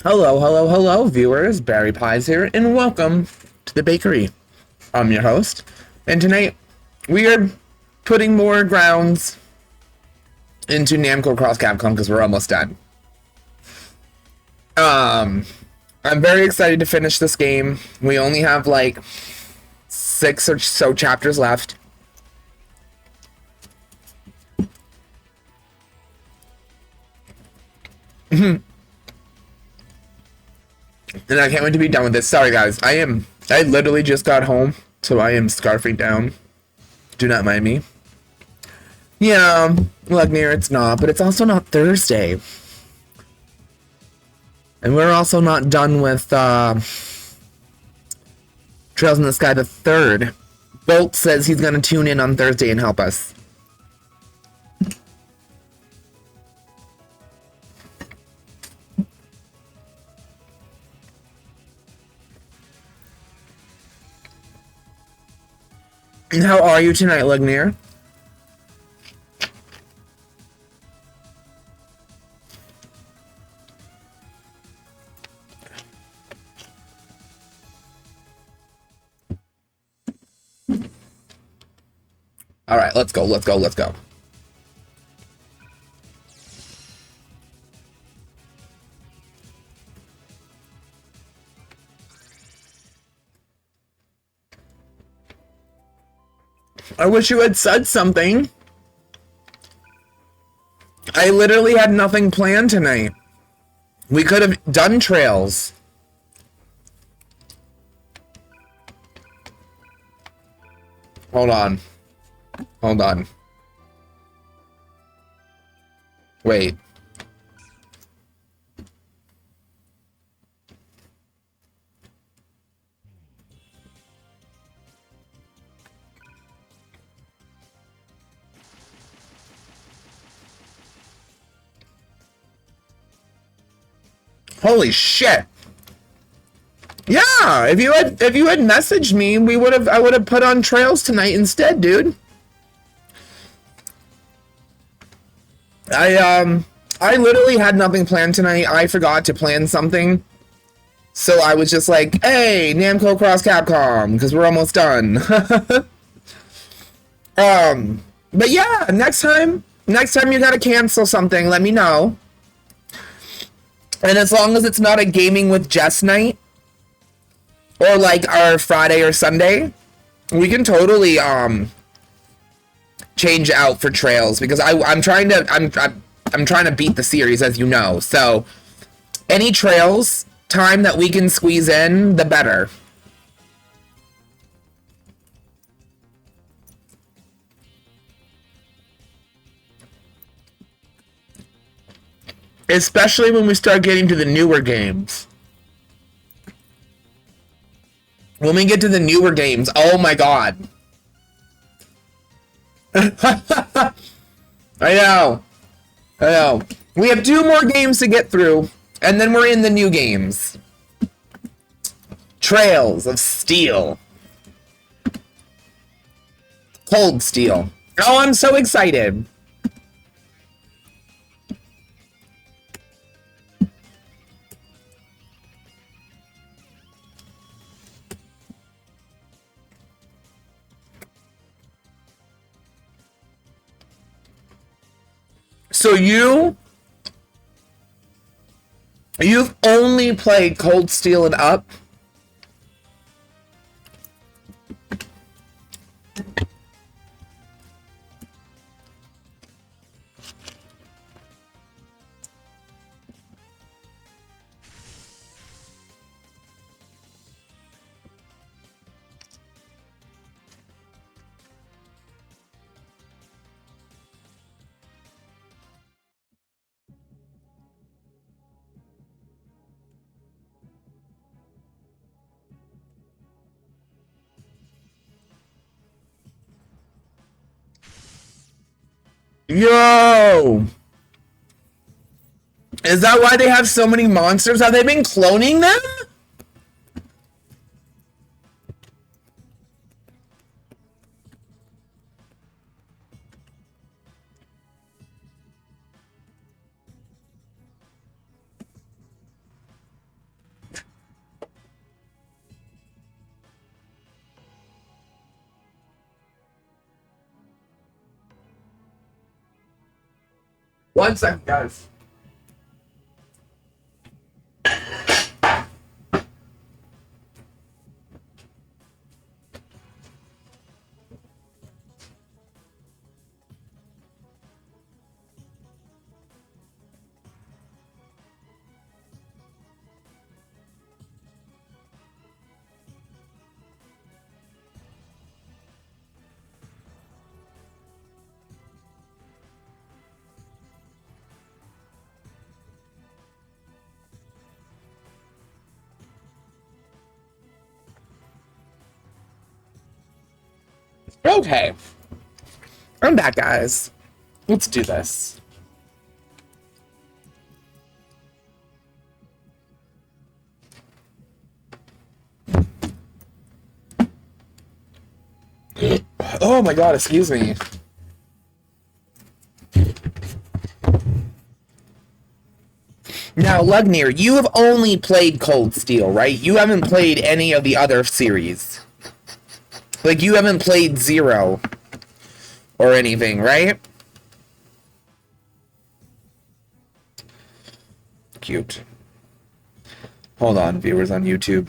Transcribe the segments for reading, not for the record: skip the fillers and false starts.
Hello, hello, hello, viewers. Barry Pies here, and welcome to the bakery. I'm your host, and tonight we are putting more grounds into Namco Cross Capcom because we're almost done. I'm very excited to finish this game. We only have like 6 or so chapters left. And I can't wait to be done with this. Sorry guys, I literally just got home, so I am scarfing down. Do not mind me. Yeah, Lugnir, it's not, but it's also not Thursday. And we're also not done with Trails in the Sky the 3rd. Bolt says he's going to tune in on Thursday and help us. And how are you tonight, Lugnir? Alright, let's go, let's go, let's go. I wish you had said something. I literally had nothing planned tonight. We could have done trails. Hold on. Hold on. Wait. Holy shit. Yeah, if you had messaged me, I would have put on trails tonight instead, dude. I literally had nothing planned tonight. I forgot to plan something. So I was just like, hey, Namco Cross Capcom, because we're almost done. But yeah, next time you gotta cancel something, let me know. And as long as it's not a gaming with Jess night, or like our Friday or Sunday, we can totally change out for trails because I'm trying to beat the series, as you know. So any trails time that we can squeeze in, the better. Especially when we start getting to the newer games. When we get to the newer games, oh my god. I know. I know. We have 2 more games to get through, and then we're in the new games. Trails of Steel. Cold Steel. Oh, I'm so excited. So you've only played Cold Steel and Up? Yo! Is that why they have so many monsters? Have they been cloning them? 1 second, guys. Okay. I'm back, guys. Let's do this. Oh my god, excuse me. Now, Lugnir, you have only played Cold Steel, right? You haven't played any of the other series. Like, you haven't played Zero or anything, right? Cute. Hold on, viewers on YouTube.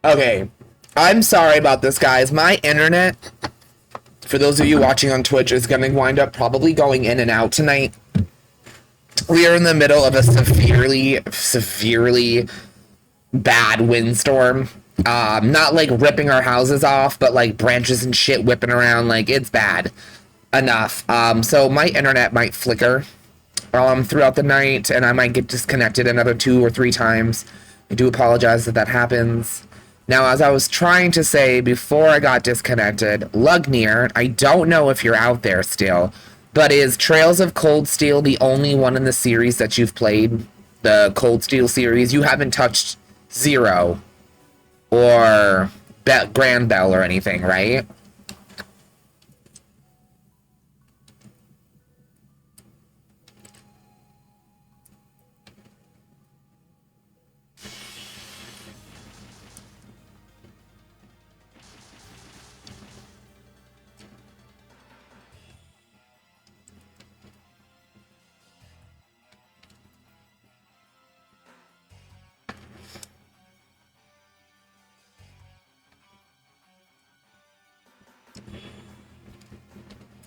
Okay, I'm sorry about this, guys. My internet, for those of you watching on Twitch, is going to wind up probably going in and out tonight. We are in the middle of a severely bad windstorm. Not like ripping our houses off, but like branches and shit whipping around. Like, it's bad enough. So my internet might flicker throughout the night, and I might get disconnected another 2 or 3 times. I do apologize that that happens. Now, as I was trying to say before I got disconnected, Lugnir, I don't know if you're out there still, but is Trails of Cold Steel the only one in the series that you've played? The Cold Steel series? You haven't touched Zero or Grand Bell or anything, right?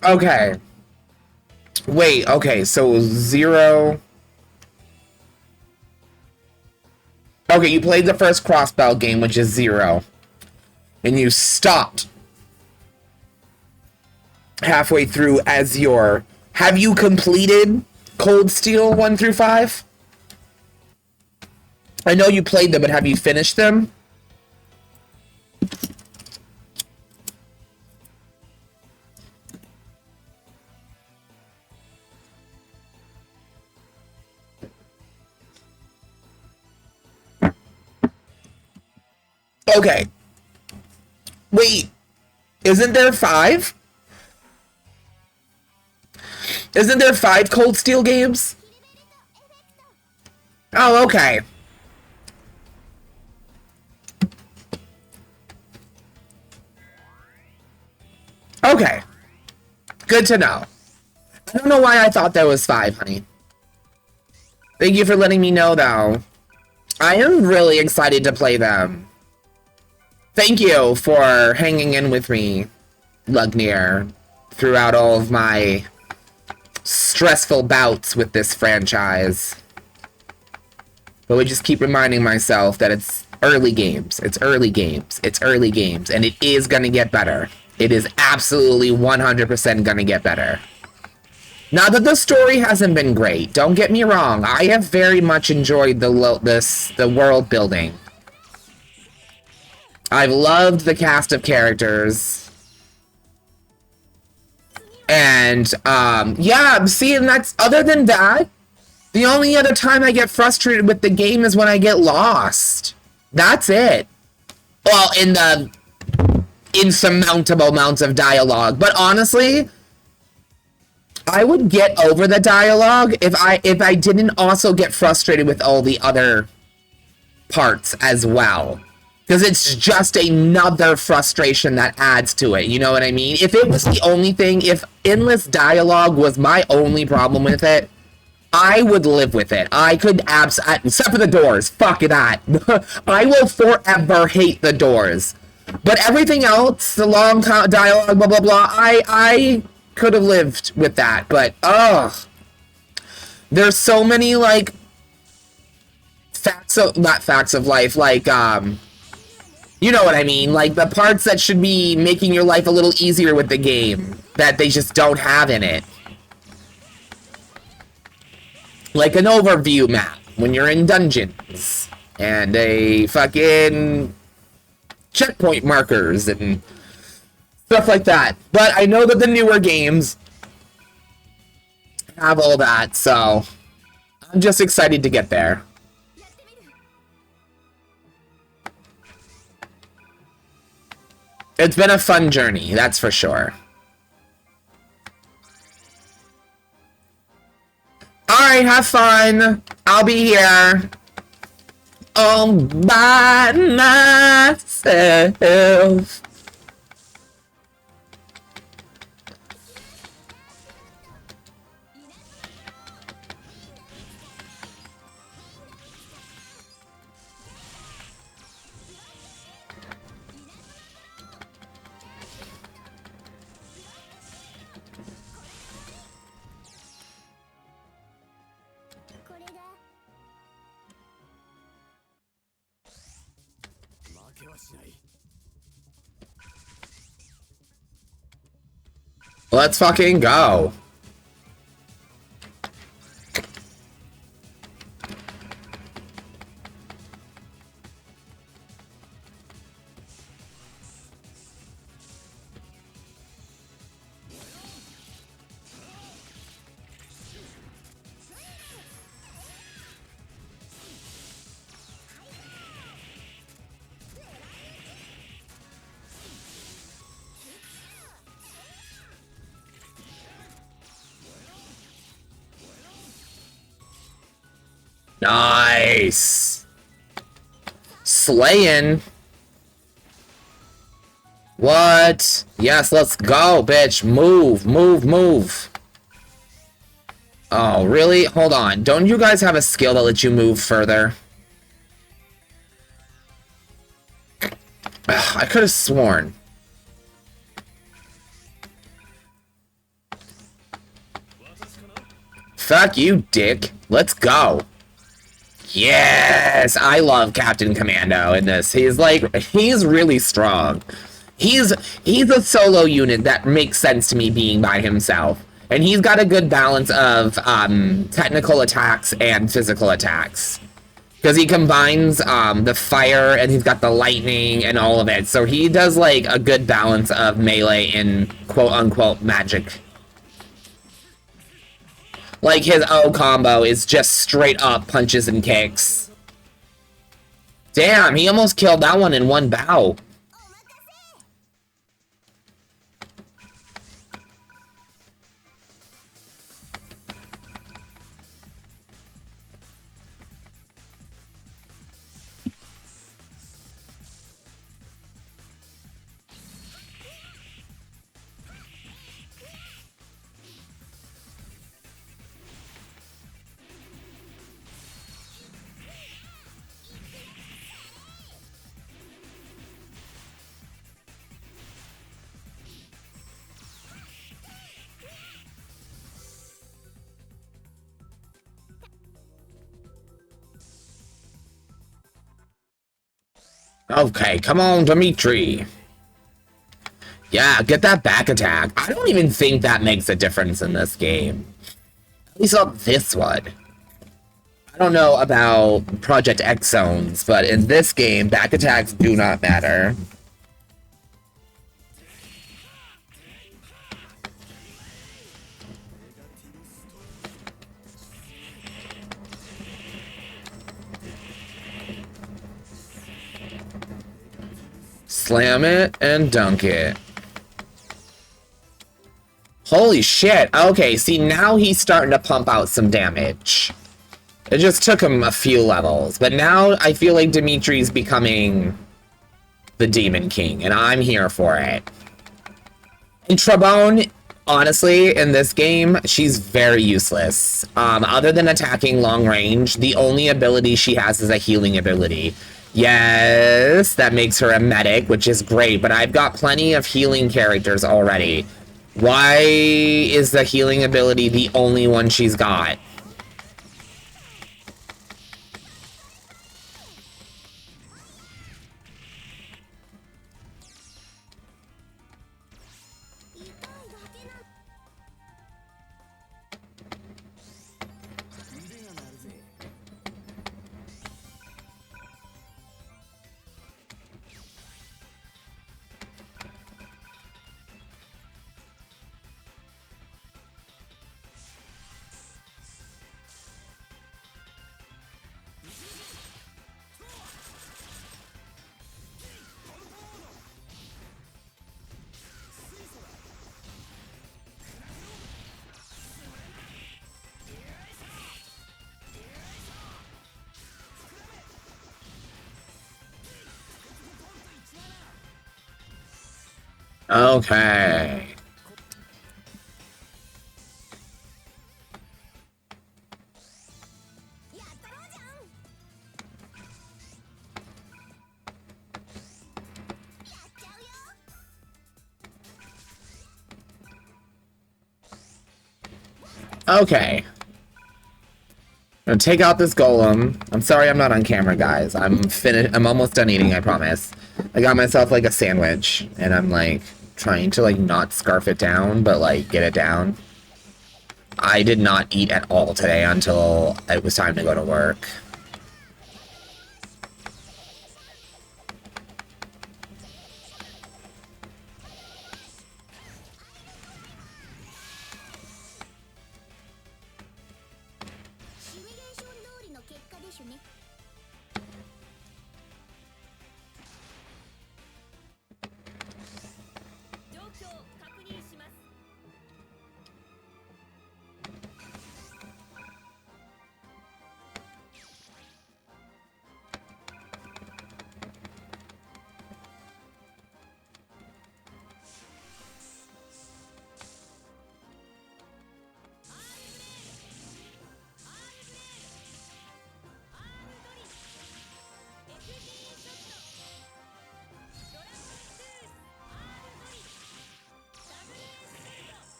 Okay. Wait, okay, so Zero... Okay, you played the first Crossbell game, which is Zero. And you stopped halfway through as your... Have you completed Cold Steel 1 through 5? I know you played them, but have you finished them? Okay. Wait. Isn't there 5? Isn't there 5 Cold Steel games? Oh, okay. Okay. Good to know. I don't know why I thought there was 5, honey. Thank you for letting me know, though. I am really excited to play them. Thank you for hanging in with me, Lugnir, throughout all of my stressful bouts with this franchise. But we just keep reminding myself that it's early games, it's early games, it's early games, and it is gonna get better. It is absolutely 100% gonna get better. Not that the story hasn't been great, don't get me wrong, I have very much enjoyed the world building. I've loved the cast of characters. And, yeah, see, and that's, other than that, the only other time I get frustrated with the game is when I get lost. That's it. Well, in the insurmountable amounts of dialogue. But honestly, I would get over the dialogue if I didn't also get frustrated with all the other parts as well. Because it's just another frustration that adds to it, you know what I mean? If it was the only thing, if endless dialogue was my only problem with it, I would live with it. I could except for the doors, fuck that. I will forever hate the doors. But everything else, the long dialogue, blah, blah, blah, I could have lived with that. But, ugh. There's so many, like, not facts of life, like, you know what I mean, like the parts that should be making your life a little easier with the game that they just don't have in it. Like an overview map when you're in dungeons and a fucking checkpoint markers and stuff like that. But I know that the newer games have all that, so I'm just excited to get there. It's been a fun journey, that's for sure. Alright, have fun. I'll be here. All by myself. Let's fucking go. Nice. Slaying. What? Yes, let's go, bitch. Move, move, move. Oh, really? Hold on. Don't you guys have a skill that lets you move further? Ugh, I could have sworn. Fuck you, dick. Let's go. Yes, I love Captain Commando in this. He's really strong. He's a solo unit that makes sense to me being by himself. And he's got a good balance of technical attacks and physical attacks. Because he combines the fire and he's got the lightning and all of it. So he does like a good balance of melee and quote-unquote magic. Like, his O combo is just straight up punches and kicks. Damn, he almost killed that one in one bow. Okay, come on, Dimitri. Yeah, get that back attack. I don't even think that makes a difference in this game. At least not this one. I don't know about Project X Zones, but in this game, back attacks do not matter. Slam it and dunk it. Holy shit. Okay, see, now he's starting to pump out some damage. It just took him a few levels, but now I feel like Dimitri's becoming the Demon King, and I'm here for it. And Trabone, honestly, in this game, she's very useless. Other than attacking long range, the only ability she has is a healing ability. Yes, that makes her a medic, which is great, but I've got plenty of healing characters already. Why is the healing ability the only one she's got? Okay. Okay. I'm gonna take out this golem. I'm sorry I'm not on camera, guys. I'm almost done eating, I promise. I got myself like a sandwich, and I'm like trying to like not scarf it down, but like get it down. I did not eat at all today until it was time to go to work.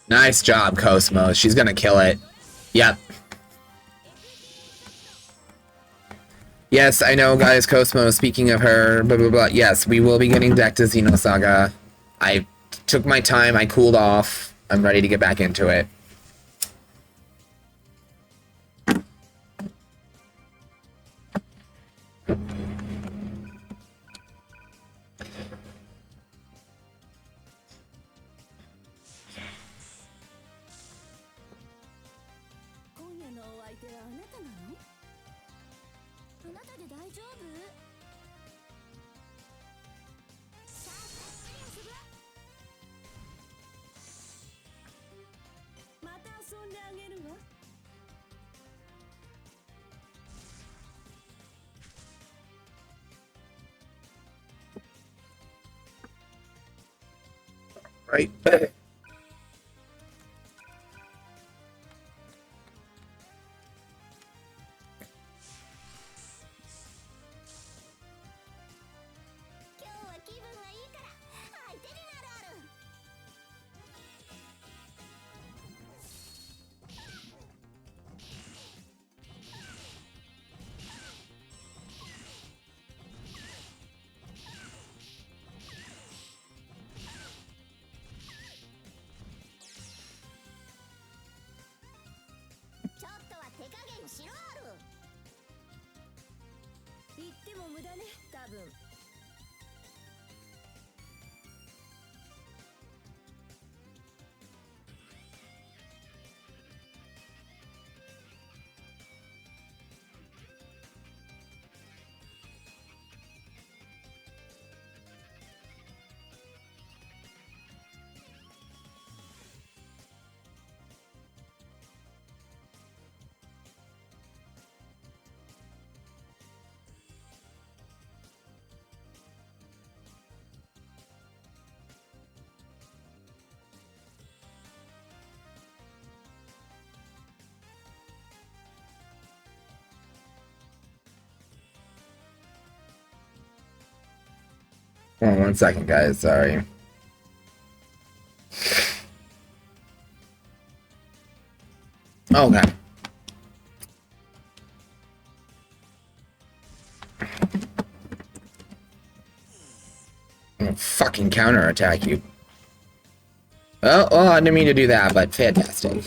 Nice job, Cosmos. She's gonna kill it. Yep. Yes, I know, guys. Cosmos, speaking of her, blah, blah, blah. Yes, we will be getting decked to Xenosaga. I took my time. I cooled off. I'm ready to get back into it. Right. Hold on 1 second, guys. Sorry. Okay. I'm gonna fucking counterattack you. Oh, well, I didn't mean to do that, but fantastic.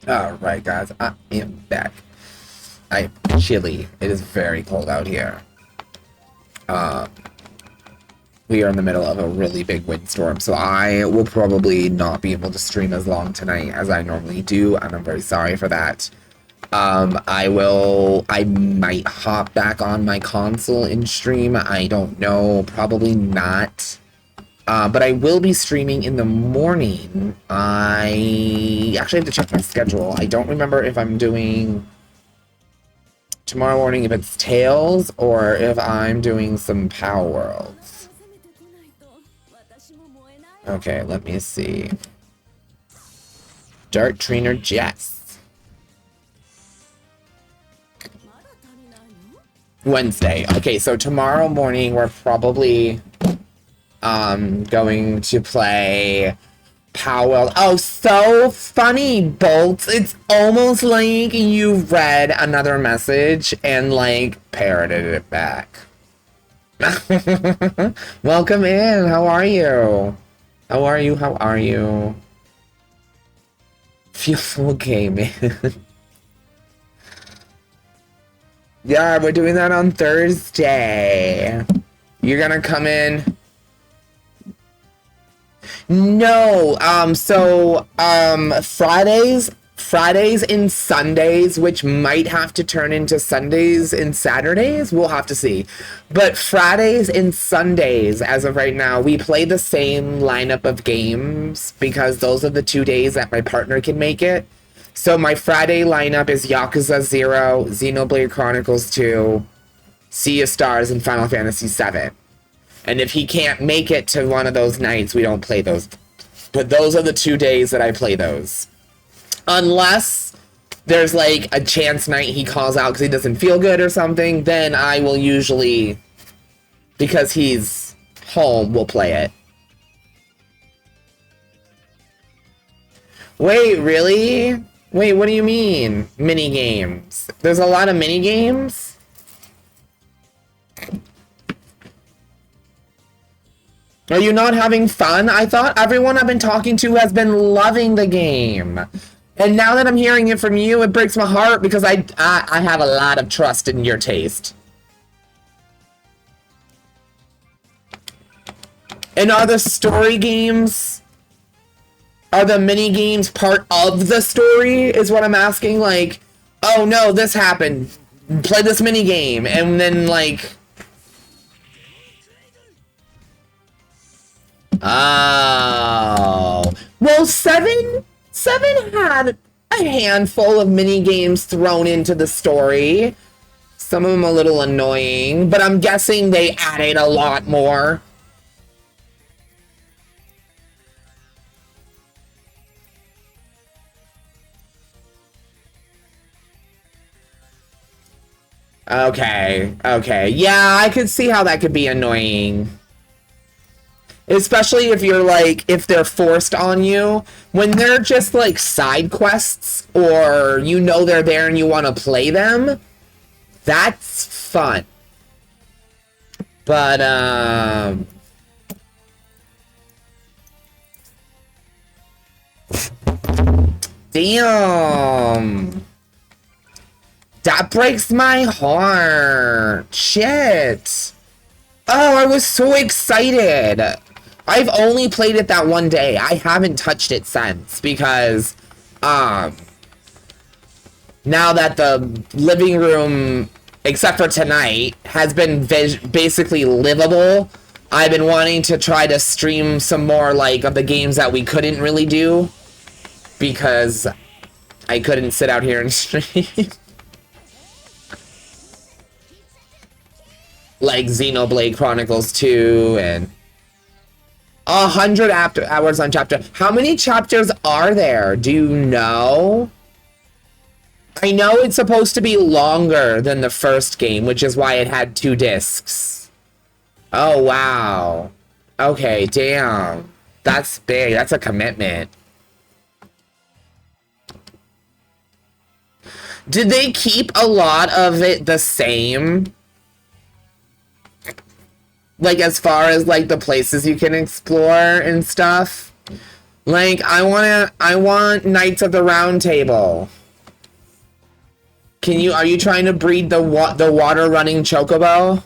Alright, guys, I am back. I am chilly. It is very cold out here. We are in the middle of a really big windstorm, so I will probably not be able to stream as long tonight as I normally do, and I'm very sorry for that. I might hop back on my console and stream. I don't know, probably not. But I will be streaming in the morning. I actually have to check my schedule. I don't remember if I'm doing tomorrow morning, if it's Tales, or if I'm doing some Power Worlds. Okay, let me see. Dart Trainer Jess. Wednesday. Okay, so tomorrow morning we're probably going to play Powell. Oh, so funny, Bolts. It's almost like you read another message and like parroted it back. Welcome in. How are you? How are you? How are you? Feels okay, man. Yeah, we're doing that on Thursday. You're gonna come in. No, Fridays and Sundays, which might have to turn into Sundays and Saturdays, we'll have to see. But Fridays and Sundays, as of right now, we play the same lineup of games because those are the 2 days that my partner can make it. So my Friday lineup is Yakuza 0, Xenoblade Chronicles 2, Sea of Stars, and Final Fantasy 7. And if he can't make it to one of those nights, we don't play those. But those are the 2 days that I play those. Unless there's like a chance night he calls out because he doesn't feel good or something, then I will usually, because he's home, we'll play it. Wait, really? Wait, what do you mean? Mini games? There's a lot of mini games? Are you not having fun? I thought everyone I've been talking to has been loving the game. And now that I'm hearing it from you, it breaks my heart because I have a lot of trust in your taste. And are the story games, are the mini games part of the story is what I'm asking? Like, oh no, this happened. Play this mini game. And then like... Oh, well, 7 had a handful of mini games thrown into the story. Some of them a little annoying, but I'm guessing they added a lot more. Okay, yeah, I could see how that could be annoying. Especially if you're like, if they're forced on you. When they're just like side quests, or you know they're there and you want to play them, that's fun. But, damn. That breaks my heart. Shit. Oh, I was so excited. I've only played it that one day. I haven't touched it since because, now that the living room, except for tonight, has been basically livable, I've been wanting to try to stream some more, like, of the games that we couldn't really do. because I couldn't sit out here and stream. Like Xenoblade Chronicles 2 and 100 hours on chapter. How many chapters are there? Do you know? I know it's supposed to be longer than the first game, which is why it had 2 discs. Oh, wow. Okay, damn. That's big. That's a commitment. Did they keep a lot of it the same? Like, as far as, like, the places you can explore and stuff? Like, I want Knights of the Round Table. Are you trying to breed the water-running chocobo?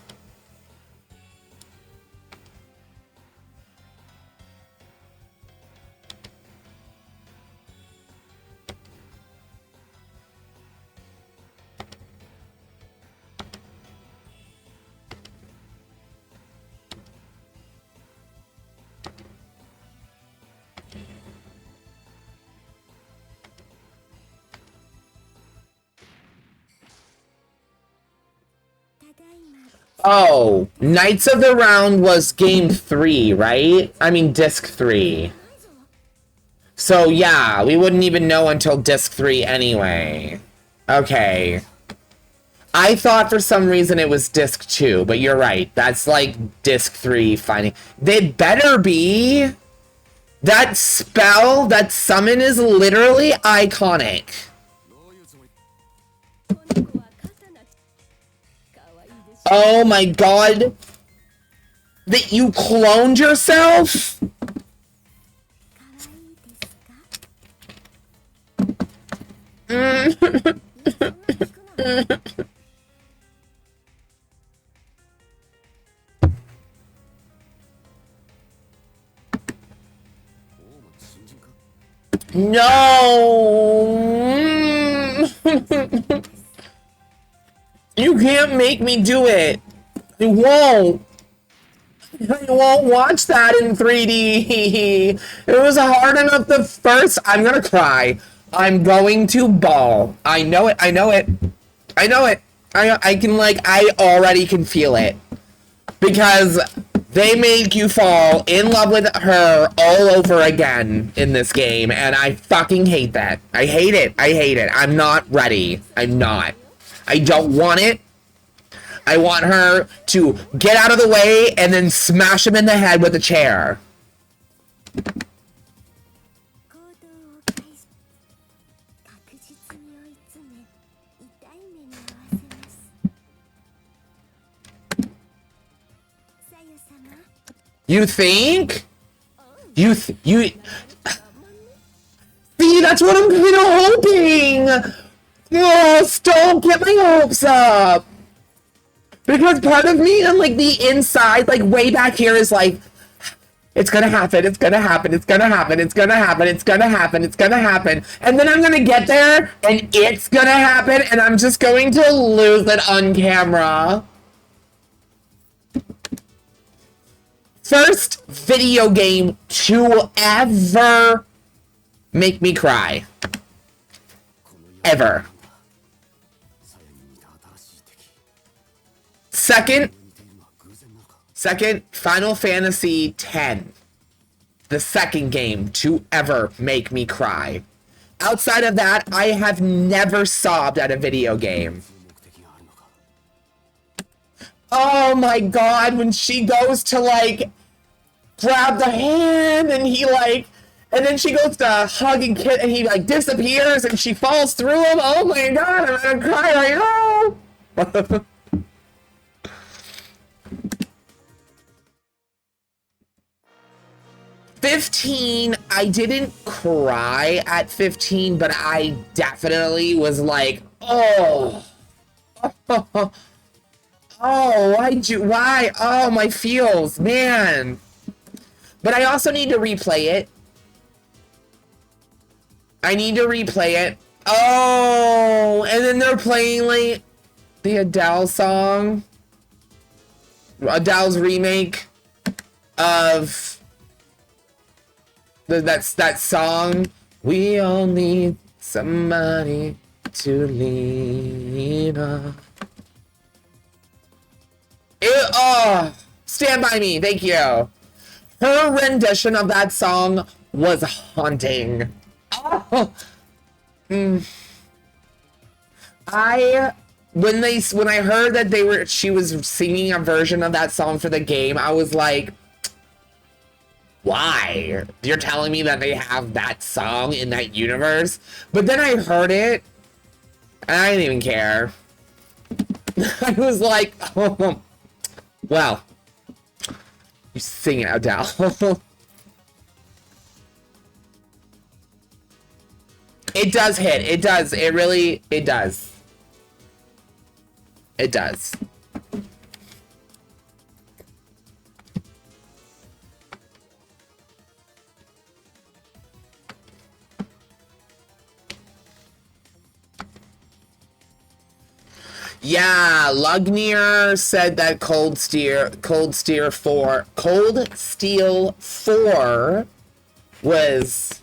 Oh, Knights of the Round was game 3, right? I mean, disc 3. So, yeah, we wouldn't even know until disc 3 anyway. Okay. I thought for some reason it was disc 2, but you're right. That's like disc 3 finding. They better be. That spell, that summon is literally iconic. Oh my god. That you cloned yourself? No. You can't make me do it. I won't. I won't watch that in 3D. It was hard enough the first. I'm gonna cry. I'm going to bawl. I know it. I know it. I know it. I can, like, I already can feel it. Because they make you fall in love with her all over again in this game. And I fucking hate that. I hate it. I hate it. I'm not ready. I'm not. I don't want it. I want her to get out of the way and then smash him in the head with a chair. You think? You see, that's what I'm kind of hoping. Oh, don't get my hopes up. Because part of me on, like, the inside, like, way back here is like, it's gonna happen, it's gonna happen, it's gonna happen, it's gonna happen, it's gonna happen, it's gonna happen. And then I'm gonna get there, and it's gonna happen, and I'm just going to lose it on camera. First video game to ever make me cry. Ever. Second, Final Fantasy X. The second game to ever make me cry. Outside of that, I have never sobbed at a video game. Oh my god, when she goes to, like, grab the hand and he, like, and then she goes to hug and kiss and he, like, disappears and she falls through him. Oh my god, I'm gonna cry right now. 15, I didn't cry at 15, but I definitely was like, oh. Oh, why? Oh, my feels, man. But I also need to replay it. I need to replay it. Oh, and then they're playing, like, the Adele song. Adele's remake of that song We all need somebody to lean on. Stand By Me, thank you. Her rendition of that song was haunting. Oh. When I heard that she was singing a version of that song for the game, I was like, why? You're telling me that they have that song in that universe? But then I heard it, and I didn't even care. I was like, oh, well, you sing it, Adele. It does hit. It does. It really, it does. It does. Yeah, Lugnier said that Cold Steel 4 was,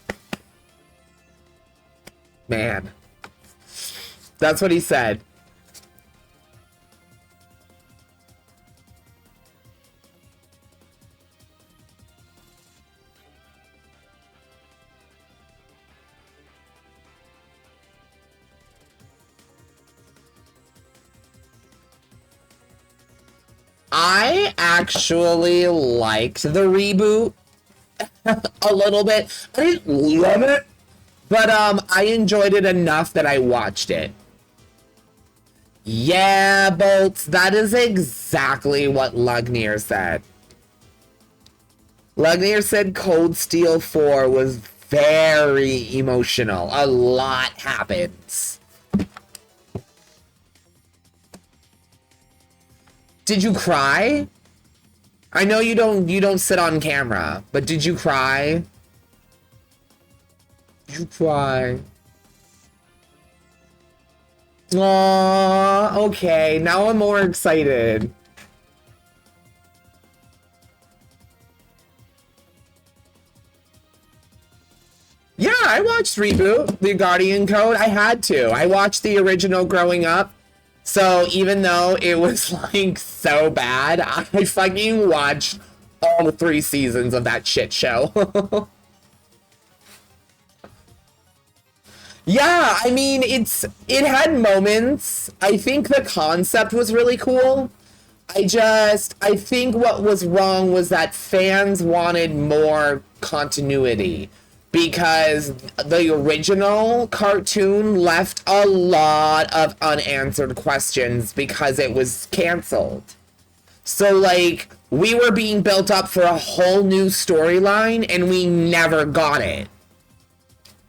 man. That's what he said. I actually liked the reboot a little bit. I didn't love it, but I enjoyed it enough that I watched it. Yeah, Bolts, that is exactly what Lugnier said. Lugnier said Cold Steel 4 was very emotional. A lot happens. Did you cry? I know you don't sit on camera, but did you cry? Did you cry? Aww, okay, now I'm more excited. Yeah, I watched Reboot, The Guardian Code. I had to. I watched the original growing up. So even though it was like so bad, I fucking watched all 3 seasons of that shit show. Yeah, I mean, it had moments. I think the concept was really cool. I think what was wrong was that fans wanted more continuity. Because the original cartoon left a lot of unanswered questions because it was canceled. So, like, we were being built up for a whole new storyline, and we never got it.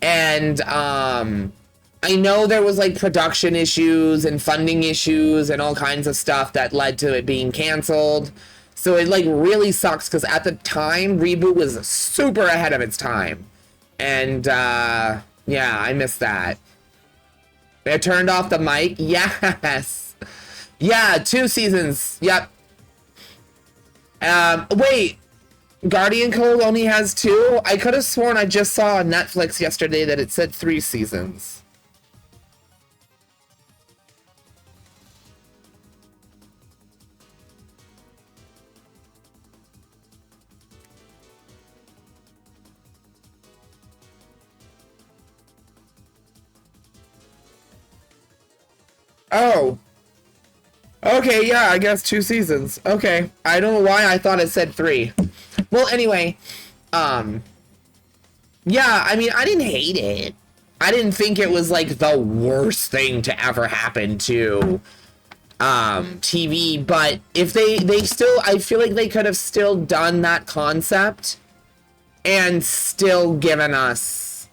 And, I know there was, like, production issues and funding issues and all kinds of stuff that led to it being canceled. So it, like, really sucks, because at the time, Reboot was super ahead of its time. And, yeah, I missed that. They turned off the mic? Yes! Yeah, 2 seasons. Yep. Wait. Guardian Code only has 2? I could have sworn I just saw on Netflix yesterday that it said 3 seasons. Oh. Okay, yeah, I guess 2 seasons. Okay. I don't know why I thought it said 3. Well, anyway, yeah, I mean, I didn't hate it. I didn't think it was, like, the worst thing to ever happen to, TV, but if they still, I feel like they could have still done that concept and still given us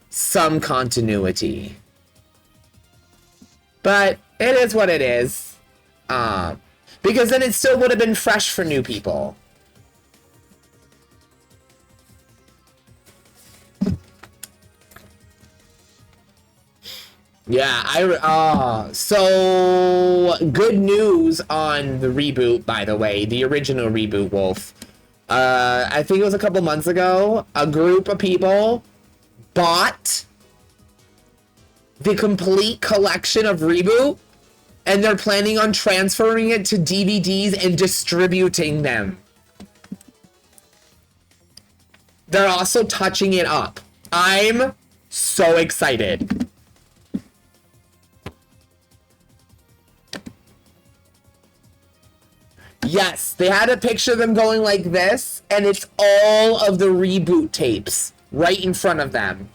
some continuity. But it is what it is. Because then it still would have been fresh for new people. Yeah, so good news on the reboot, by the way, the original reboot, Wolf. I think it was a couple months ago, a group of people bought the complete collection of Reboot, and they're planning on transferring it to DVDs and distributing them. They're also touching it up. I'm so excited. Yes, they had a picture of them going like this, and it's all of the Reboot tapes right in front of them.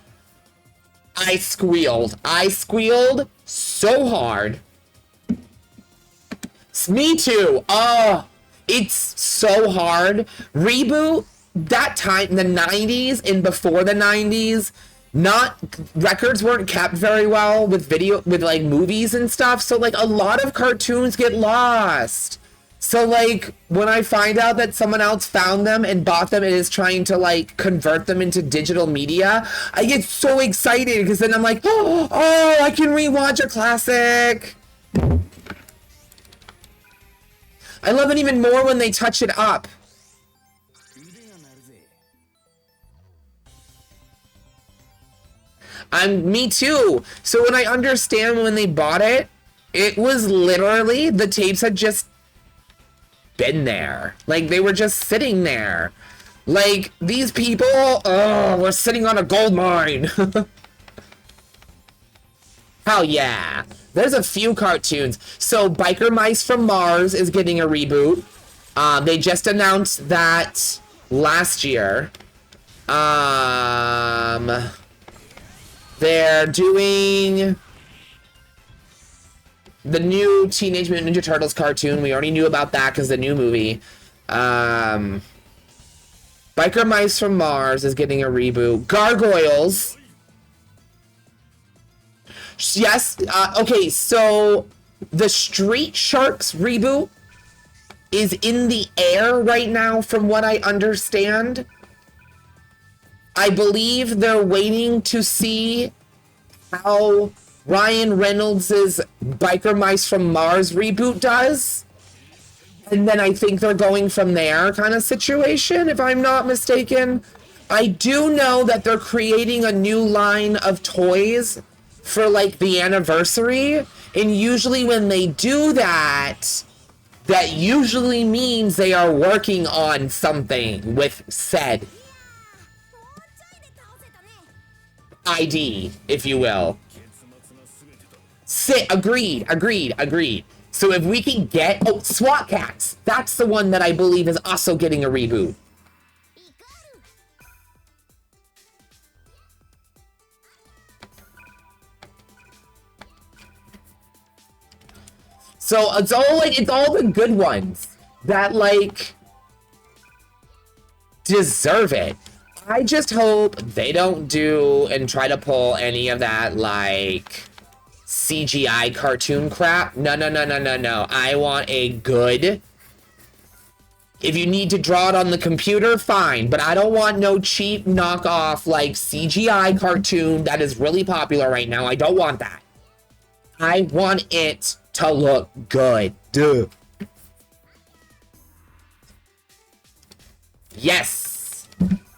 I squealed. I squealed so hard. Me too. Oh, it's so hard. Reboot, that time, the 90s and before the 90s, records weren't kept very well with like movies and stuff. So like a lot of cartoons get lost. So like when I find out that someone else found them and bought them and is trying to like convert them into digital media, I get so excited because then I'm like, oh, I can rewatch a classic. I love it even more when they touch it up. Me too. So when I understand when they bought it, it was literally, the tapes had just been there. Like, they were just sitting there. Like, these people, were sitting on a gold mine. Hell yeah. There's a few cartoons. So, Biker Mice from Mars is getting a reboot. They just announced that last year. They're doing the new Teenage Mutant Ninja Turtles cartoon. We already knew about that because the new movie. Biker Mice from Mars is getting a reboot. Gargoyles. Yes. Okay, so the Street Sharks reboot is in the air right now, from what I understand. I believe they're waiting to see how Ryan Reynolds' Biker Mice from Mars reboot does. And then I think they're going from there kind of situation, if I'm not mistaken. I do know that they're creating a new line of toys for, like, the anniversary. And usually when they do that, that usually means they are working on something with said ID, if you will. Agreed. So if we can get... Oh, SWAT Cats! That's the one that I believe is also getting a reboot. So it's all the good ones that, like, deserve it. I just hope they don't do and try to pull any of that, like, CGI cartoon crap. No. I want a good... If you need to draw it on the computer, fine. But I don't want no cheap knockoff, like, CGI cartoon that is really popular right now. I don't want that. I want it to look good. Duh. Yes.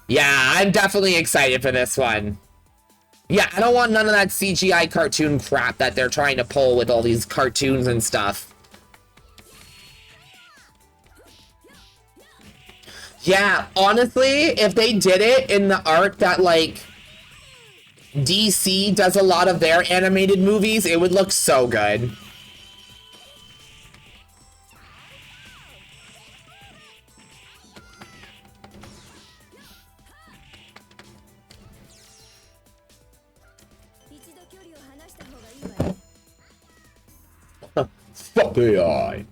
Yeah, I'm definitely excited for this one. Yeah, I don't want none of that CGI cartoon crap that they're trying to pull with all these cartoons and stuff. Yeah, honestly, if they did it in the art that, like, DC does a lot of their animated movies, it would look so good. Fuck AI.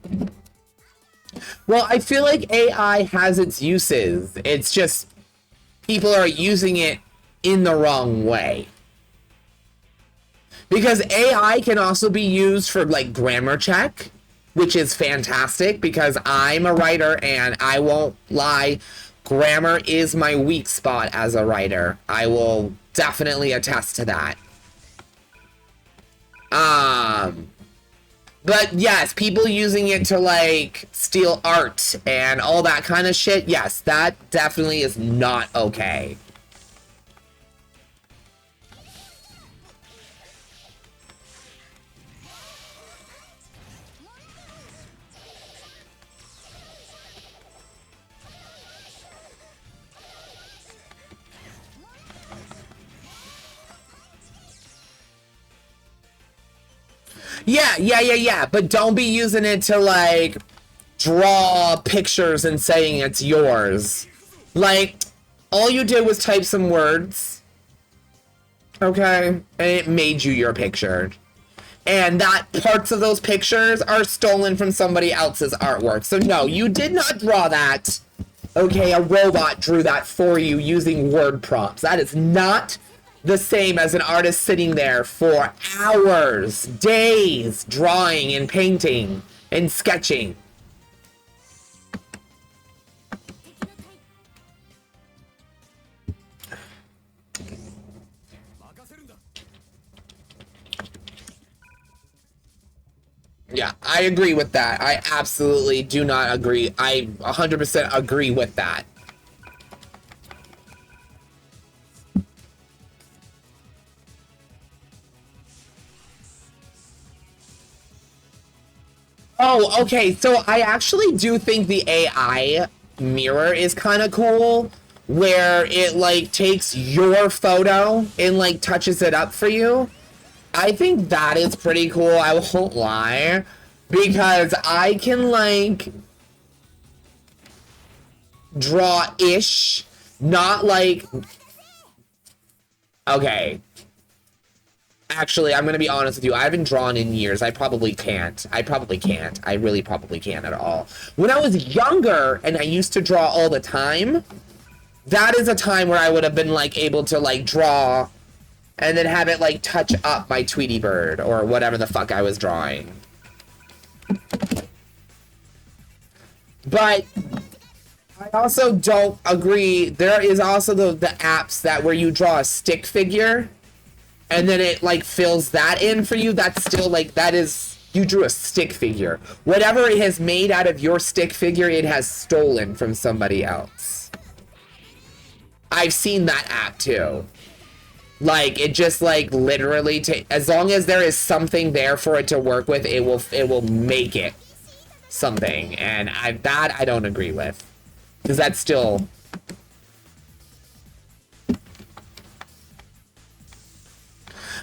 Well, I feel like AI has its uses. It's just people are using it in the wrong way. Because AI can also be used for, like, grammar check, which is fantastic because I'm a writer and I won't lie, grammar is my weak spot as a writer. I will definitely attest to that. But yes, people using it to, like, steal art and all that kind of shit, yes, that definitely is not okay. Yeah. But don't be using it to, like, draw pictures and saying it's yours. Like, all you did was type some words. Okay? And it made you your picture. And that parts of those pictures are stolen from somebody else's artwork. So no, you did not draw that. Okay, a robot drew that for you using word prompts. That is not the same as an artist sitting there for hours, days, drawing and painting and sketching. Yeah, I agree with that. I absolutely do not agree. I 100% agree with that. Oh, okay. So I actually do think the AI mirror is kind of cool, where it like takes your photo and like touches it up for you. I think that is pretty cool. I won't lie, because I can like draw-ish, not like, okay. Actually, I'm gonna be honest with you. I haven't drawn in years. I probably can't. I really probably can't at all. When I was younger and I used to draw all the time, that is a time where I would have been like able to like draw and then have it like touch up my Tweety bird or whatever the fuck I was drawing. But I also don't agree. There is also the apps that where you draw a stick figure and then it like fills that in for you. That's still like, that is, you drew a stick figure. Whatever it has made out of your stick figure, it has stolen from somebody else. I've seen that app too. Like, it just like literally as long as there is something there for it to work with, it will make it something. And that I don't agree with, because that's still.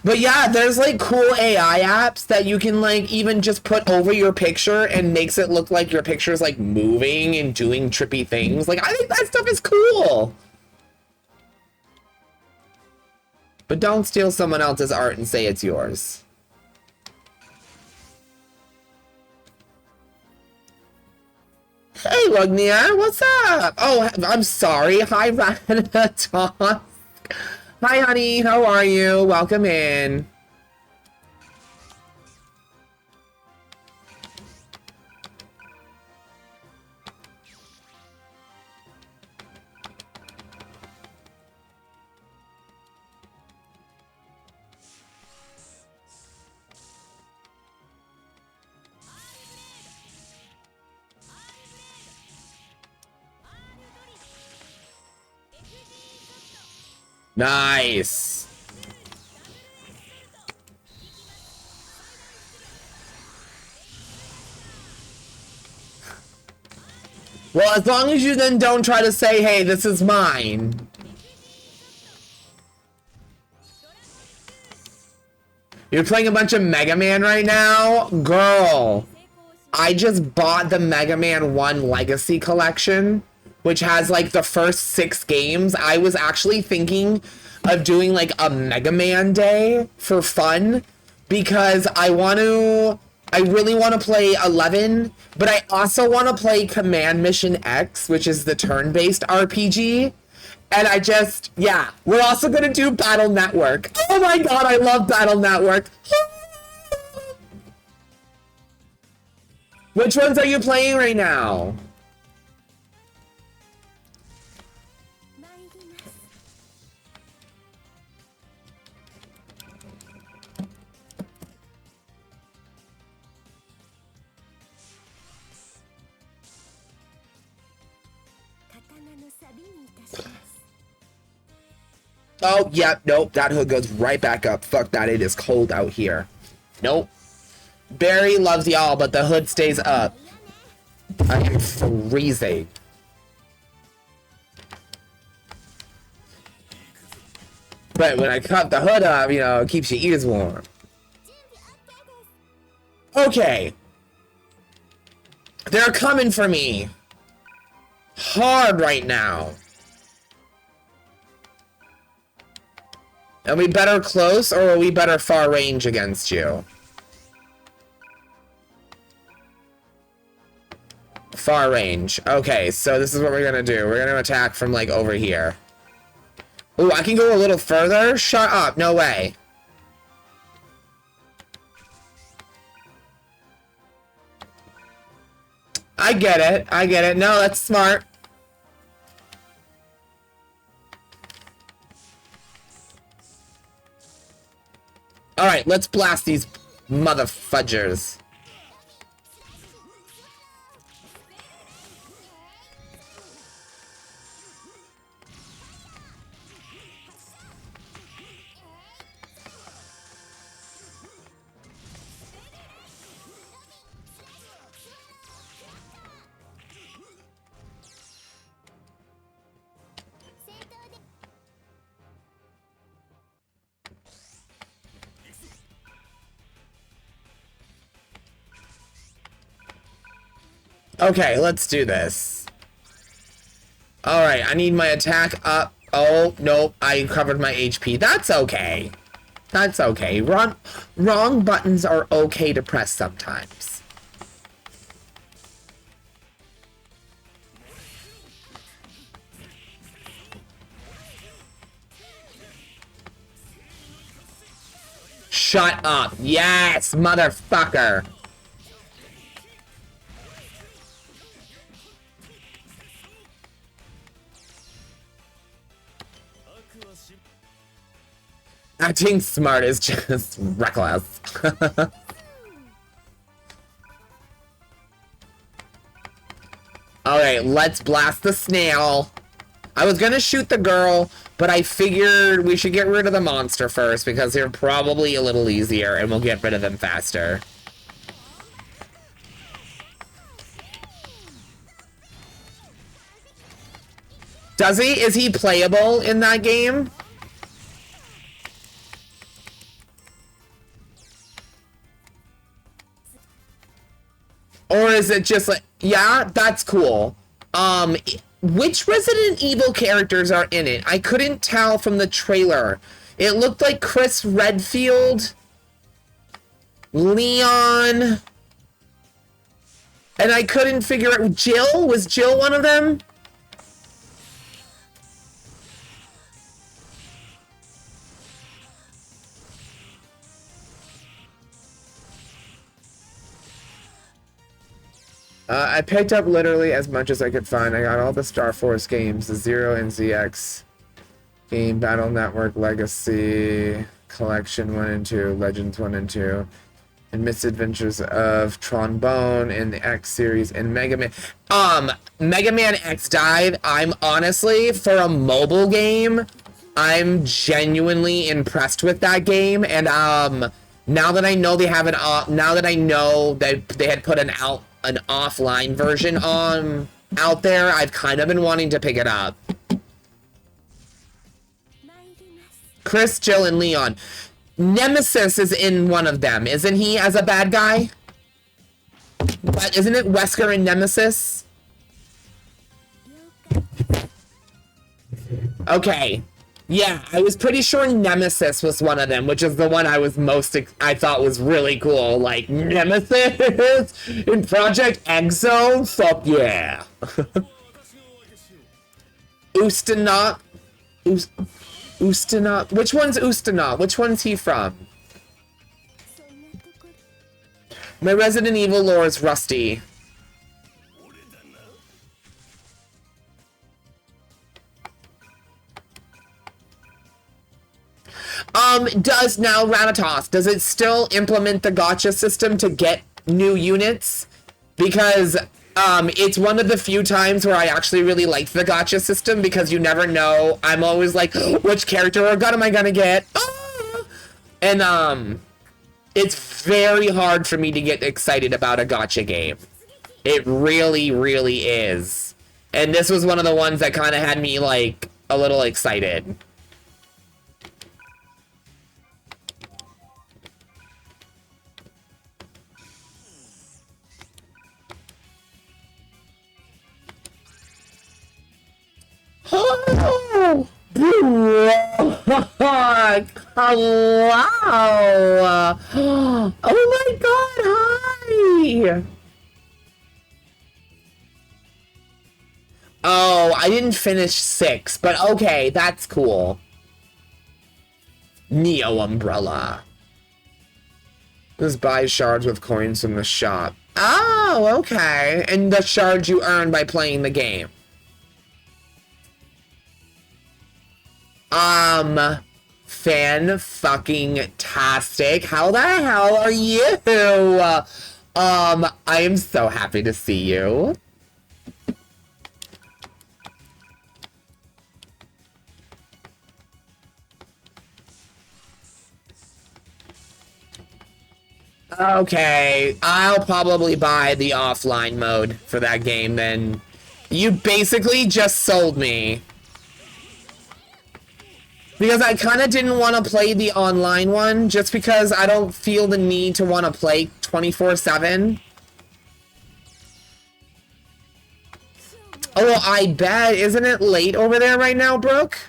But yeah, there's like cool AI apps that you can like even just put over your picture and makes it look like your picture is like moving and doing trippy things. Like, I think that stuff is cool. But don't steal someone else's art and say it's yours. Hey, Lugnia, what's up? Oh, I'm sorry. Hi, Ranatos. Hi, honey. How are you? Welcome in. Nice. Well, as long as you then don't try to say, hey, this is mine. You're playing a bunch of Mega Man right now? Girl, I just bought the Mega Man 1 Legacy Collection, which has like the first 6 games. I was actually thinking of doing like a Mega Man day for fun, because I really want to play 11, but I also want to play Command Mission X, which is the turn-based RPG. And yeah, we're also going to do Battle Network. Oh my god, I love Battle Network. Which ones are you playing right now? Oh, yeah, nope, that hood goes right back up. Fuck that, it is cold out here. Nope. Barry loves y'all, but the hood stays up. I am freezing. But when I cut the hood up, you know, it keeps your ears warm. Okay. They're coming for me. Hard right now. Are we better close, or are we better far range against you? Far range. Okay, so this is what we're gonna do. We're gonna attack from, like, over here. Ooh, I can go a little further? Shut up. No way. I get it. I get it. No, that's smart. Alright, let's blast these motherfudgers. Okay, let's do this. Alright, I need my attack up. Oh, nope, I covered my HP. That's okay. That's okay. Wrong buttons are okay to press sometimes. Shut up. Yes, motherfucker. Acting smart is just reckless. Alright, let's blast the snail. I was gonna shoot the girl, but I figured we should get rid of the monster first because they're probably a little easier and we'll get rid of them faster. Does he? Is he playable in that game? Or is it just like, yeah, that's cool. Which Resident Evil characters are in it? I couldn't tell from the trailer. It looked like Chris Redfield, Leon, and I couldn't figure out, Jill? Was Jill one of them? I picked up literally as much as I could find. I got all the Star Force games, the Zero and ZX game, Battle Network, Legacy, Collection 1 and 2, Legends 1 and 2, and Misadventures of Trombone in the X series, and Mega Man. Mega Man X Dive, I'm honestly, for a mobile game, I'm genuinely impressed with that game, and now that I know they have now that I know that they had put an offline version out there, I've kind of been wanting to pick it up. Chris, Jill, and Leon. Nemesis is in one of them, isn't he, as a bad guy? But isn't it Wesker and Nemesis? Okay. Yeah, I was pretty sure Nemesis was one of them, which is the one I was I thought was really cool. Like, Nemesis in Project Exo? Fuck yeah. Ustinot? Ustinot? Which one's Ustinot? Which one's he from? My Resident Evil lore is rusty. Does now Ratatos, does it still implement the gacha system to get new units? Because, it's one of the few times where I actually really liked the gacha system because you never know. I'm always like, which character or gun am I gonna get? Ah! And, it's very hard for me to get excited about a gacha game. It really, really is. And this was one of the ones that kind of had me, like, a little excited. Brooke! Hello! Oh my god, hi! Oh, I didn't finish 6, but okay, that's cool. Neo Umbrella. Just buy shards with coins from the shop. Oh, okay. And the shards you earn by playing the game. Fan-fucking-tastic. How the hell are you? I am so happy to see you. Okay, I'll probably buy the offline mode for that game then. You basically just sold me. Because I kind of didn't want to play the online one, just because I don't feel the need to want to play 24/7. Oh, I bet. Isn't it late over there right now, Brooke?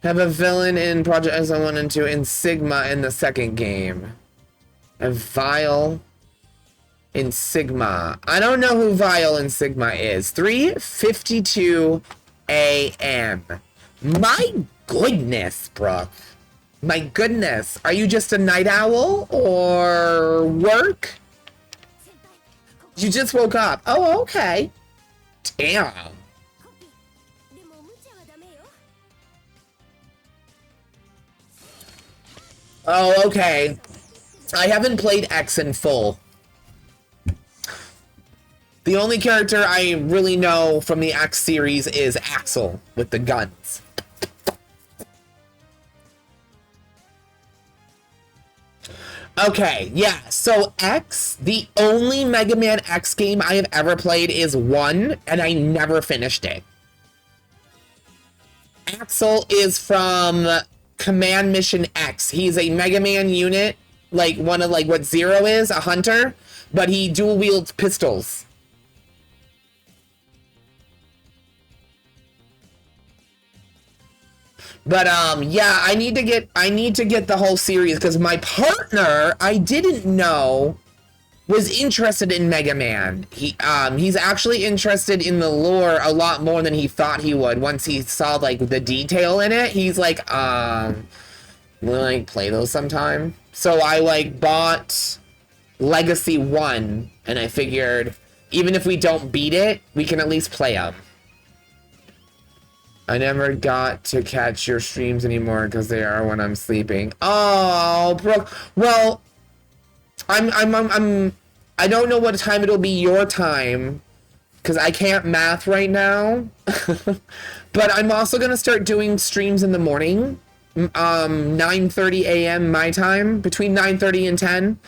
Have a villain in Project X1 and 2 in Sigma in the second game. A Vile in Sigma. I don't know who Vile in Sigma is. 3:52 a.m. My goodness, Brooke. My goodness. Are you just a night owl or work? You just woke up. Oh, okay. Damn. Oh, okay. I haven't played X in full. The only character I really know from the X series is Axel with the guns. Okay, yeah, so X, the only Mega Man X game I have ever played is 1, and I never finished it. Axel is from Command Mission X. He's a Mega Man unit, like one of like what Zero is, a hunter, but he dual wields pistols. But yeah, I need to get the whole series because my partner, I didn't know, was interested in Mega Man. He's actually interested in the lore a lot more than he thought he would once he saw like the detail in it. He's like, we'll like play those sometime. So I like bought Legacy 1 and I figured even if we don't beat it, we can at least play them. I never got to catch your streams anymore because they are when I'm sleeping. Oh, Brooke. Well, I don't know what time it'll be your time because I can't math right now. But I'm also gonna start doing streams in the morning, 9:30 a.m. my time, between 9:30 and 10.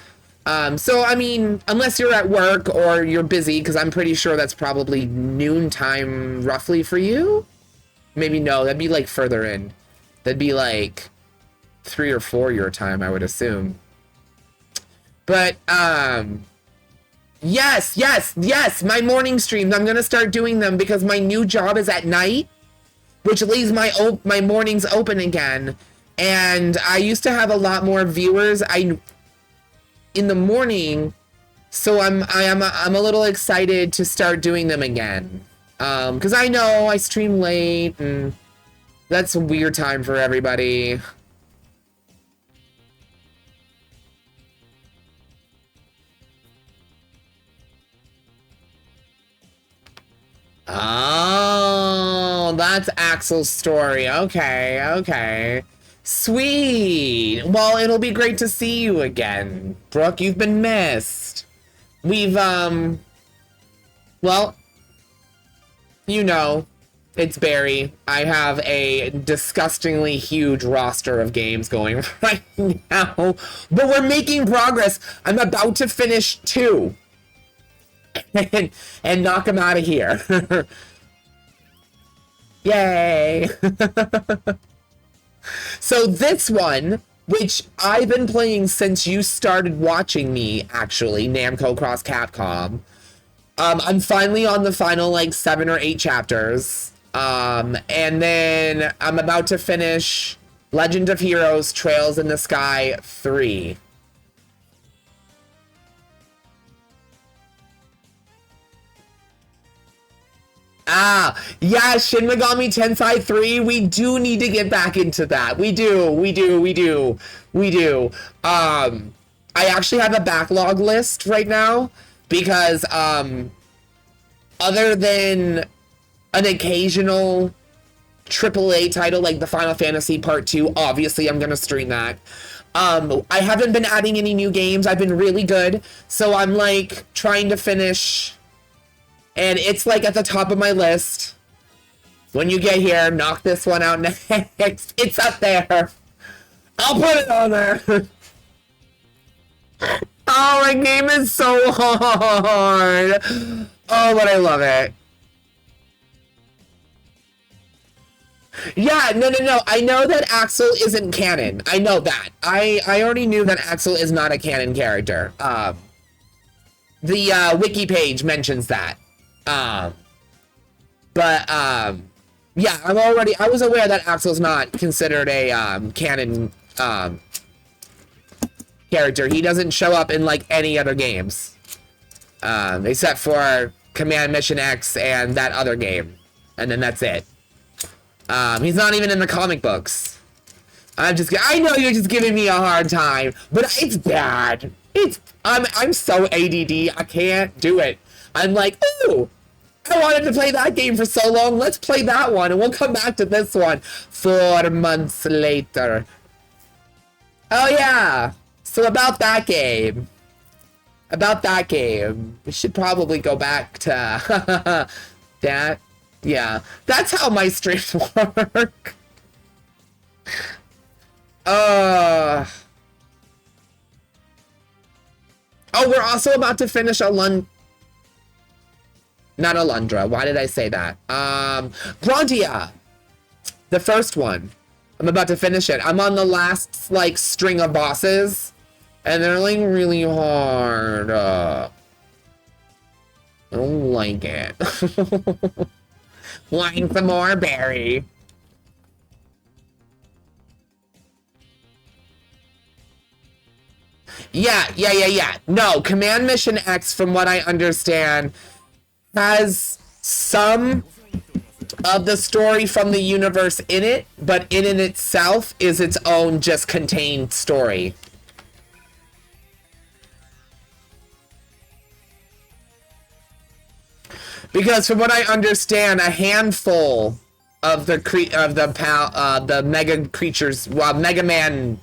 So I mean, unless you're at work or you're busy, because I'm pretty sure that's probably noon time roughly for you. Maybe no, that'd be like further in. That'd be like 3 or 4 your time, I would assume. But yes, my morning streams. I'm gonna start doing them because my new job is at night, which leaves my mornings open again. And I used to have a lot more viewers in the morning, so I'm a little excited to start doing them again. Because I know I stream late, and that's a weird time for everybody. Oh, that's Axel's story. Okay, okay. Sweet. Well, it'll be great to see you again. Brooke, you've been missed. We've, well, you know, it's Barry. I have a disgustingly huge roster of games going right now, but we're making progress. I'm about to finish 2 and knock them out of here. Yay. So this one, which I've been playing since you started watching me, actually, Namco Cross Capcom. I'm finally on the final, like, 7 or 8 chapters. And then I'm about to finish Legend of Heroes Trails in the Sky 3. Yeah, Shin Megami Tensei 3, we do need to get back into that. We do. I actually have a backlog list right now because, other than an occasional AAA title like the Final Fantasy Part 2, obviously I'm gonna stream that. I haven't been adding any new games. I've been really good. So I'm like trying to finish, and it's like at the top of my list. When you get here, knock this one out next. It's up there. I'll put it on there. Oh, my game is so hard. Oh, but I love it. Yeah, no. I know that Axel isn't canon. I know that. I already knew that Axel is not a canon character. The wiki page mentions that. Yeah, I was aware that Axel's not considered a canon character. He doesn't show up in like any other games. Except for Command Mission X and that other game. And then that's it. He's not even in the comic books. I know you're just giving me a hard time, but it's bad. I'm so ADD, I can't do it. I'm like, ooh, I wanted to play that game for so long, let's play that one, and we'll come back to this one 4 months later. Oh yeah, so about that game, we should probably go back to that. Yeah, that's how my streams work. Oh, we're also about to finish not Alundra. Why did I say that? Grandia, the first one. I'm about to finish it. I'm on the last, like, string of bosses, and they're, like, really hard. I don't like it. Want some more, Barry? Yeah. No, Command Mission X, from what I understand, has some of the story from the universe in it, but in itself is its own just contained story. Because from what I understand, a handful of the mega creatures, well, Mega Man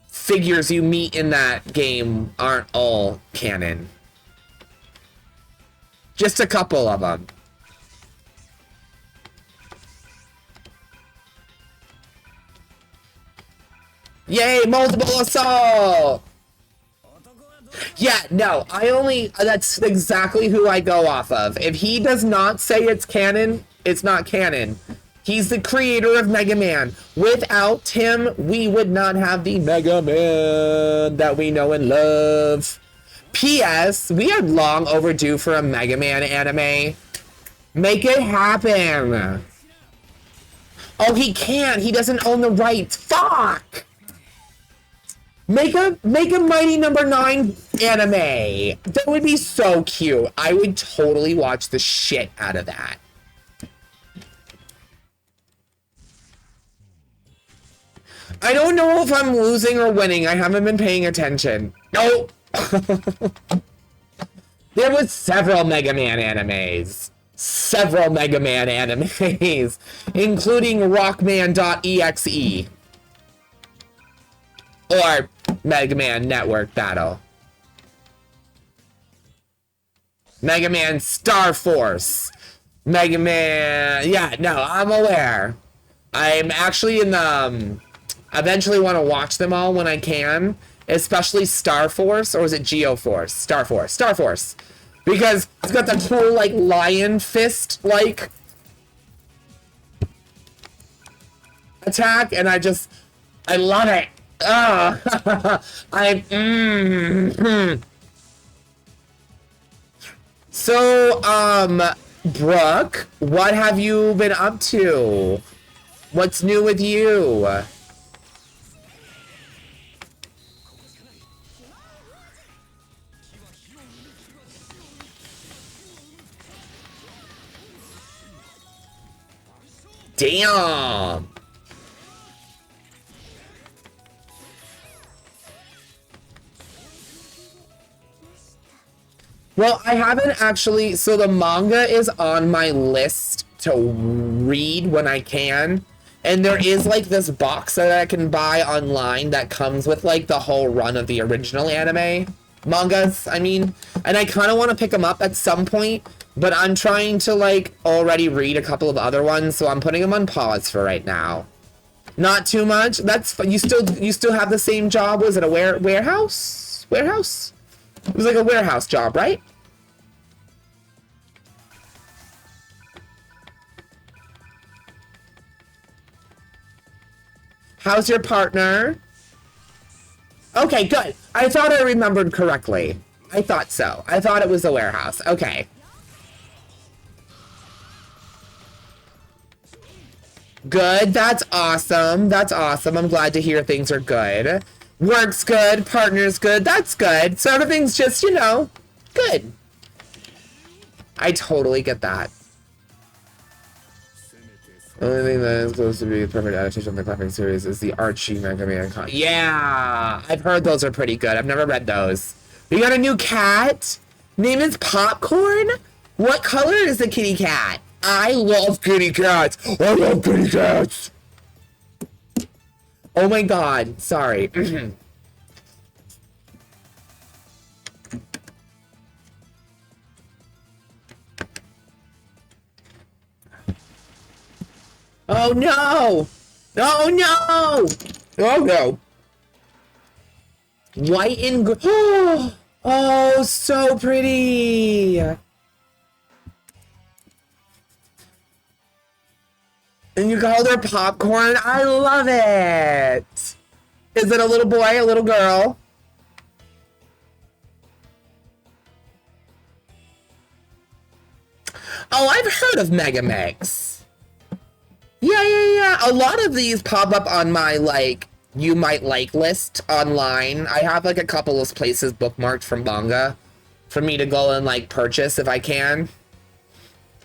figures you meet in that game aren't all canon. Just a couple of them. Yay, multiple assault! Yeah, no, that's exactly who I go off of. If he does not say it's canon, it's not canon. He's the creator of Mega Man. Without him, we would not have the Mega Man that we know and love. P.S. We are long overdue for a Mega Man anime. Make it happen. Oh, he can't. He doesn't own the rights. Fuck! Make a Mighty Number 9 anime. That would be so cute. I would totally watch the shit out of that. I don't know if I'm losing or winning. I haven't been paying attention. Nope. There was several Mega Man animes. Including Rockman.exe. Or Mega Man Network Battle. Mega Man Star Force. Mega Man... Yeah, no, I'm aware. I'm actually in the... eventually want to watch them all when I can. Especially Star Force, or is it Geo Force? Star Force. Because it's got the cool, like, lion fist, like... attack, and I love it. So, Brooke, what have you been up to? What's new with you? Damn! Well, I haven't actually, so the manga is on my list to read when I can. And there is like this box that I can buy online that comes with like the whole run of the original anime mangas, I mean. And I kind of want to pick them up at some point, but I'm trying to like already read a couple of other ones, so I'm putting them on pause for right now. Not too much. That's you still have the same job. Was it a warehouse? Warehouse? It was like a warehouse job, right? How's your partner? Okay, good. I thought I remembered correctly. I thought so. I thought it was a warehouse. Okay. Good. That's awesome. That's awesome. I'm glad to hear things are good. Work's good. Partner's good. That's good. So everything's just, you know, good. I totally get that. The only thing that is close to be a perfect adaptation of the clapping series is the Archie Mega Man con. Yeah! I've heard those are pretty good. I've never read those. We got a new cat. Name is Popcorn? What color is the kitty cat? I love kitty cats. I love kitty cats. Oh my god. Sorry. Oh no! Oh no! Oh no! White and oh, oh, so pretty! And you called her Popcorn? I love it! Is it a little boy, a little girl? Oh, I've heard of Megamex. Yeah. A lot of these pop up on my, like, you might like list online. I have, like, a couple of places bookmarked from manga for me to go and, like, purchase if I can.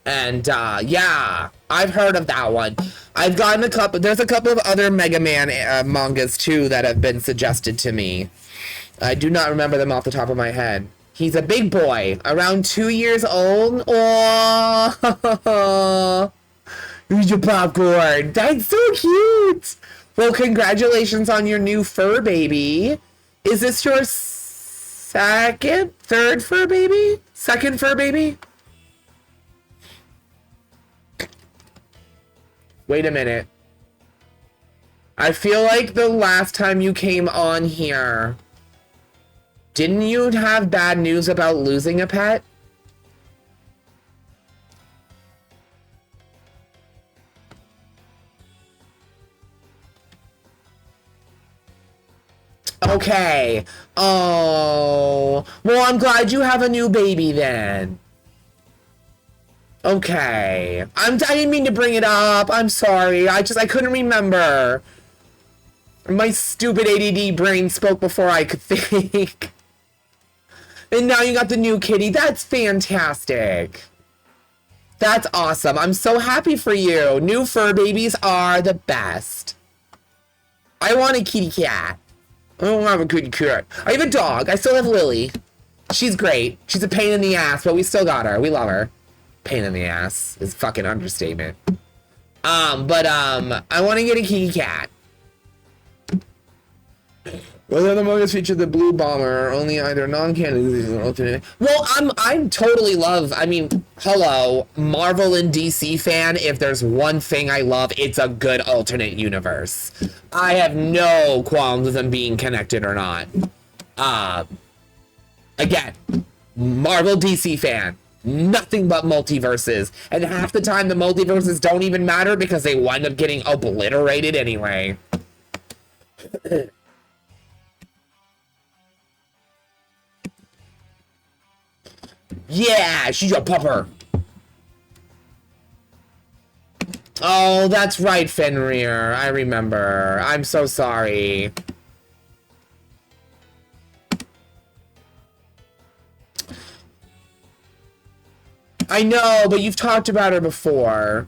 And, yeah, I've heard of that one. I've gotten a couple, there's a couple of other Mega Man mangas, too, that have been suggested to me. I do not remember them off the top of my head. He's a big boy, around 2 years old. Oh, here's your popcorn. That's so cute. Well, congratulations on your new fur baby. Is this your third fur baby? Second fur baby? Wait a minute. I feel like the last time you came on here, didn't you have bad news about losing a pet? Okay. Oh. Well, I'm glad you have a new baby then. Okay. I didn't mean to bring it up. I'm sorry. I couldn't remember. My stupid ADD brain spoke before I could think. And now you got the new kitty. That's fantastic. That's awesome. I'm so happy for you. New fur babies are the best. I want a kitty cat. I don't have a kitty cat. I have a dog. I still have Lily. She's great. She's a pain in the ass, but we still got her. We love her. Pain in the ass is fucking understatement. I want to get a kitty cat. Whether the mangas feature the blue bomber, only either non-canon or alternate. Well, I'm totally love. I mean, hello, Marvel and DC fan. If there's one thing I love, it's a good alternate universe. I have no qualms with them being connected or not. Again, Marvel DC fan. Nothing but multiverses. And half the time the multiverses don't even matter because they wind up getting obliterated anyway. Yeah, she's a pupper. Oh, that's right, Fenrir. I remember. I'm so sorry. I know, but you've talked about her before.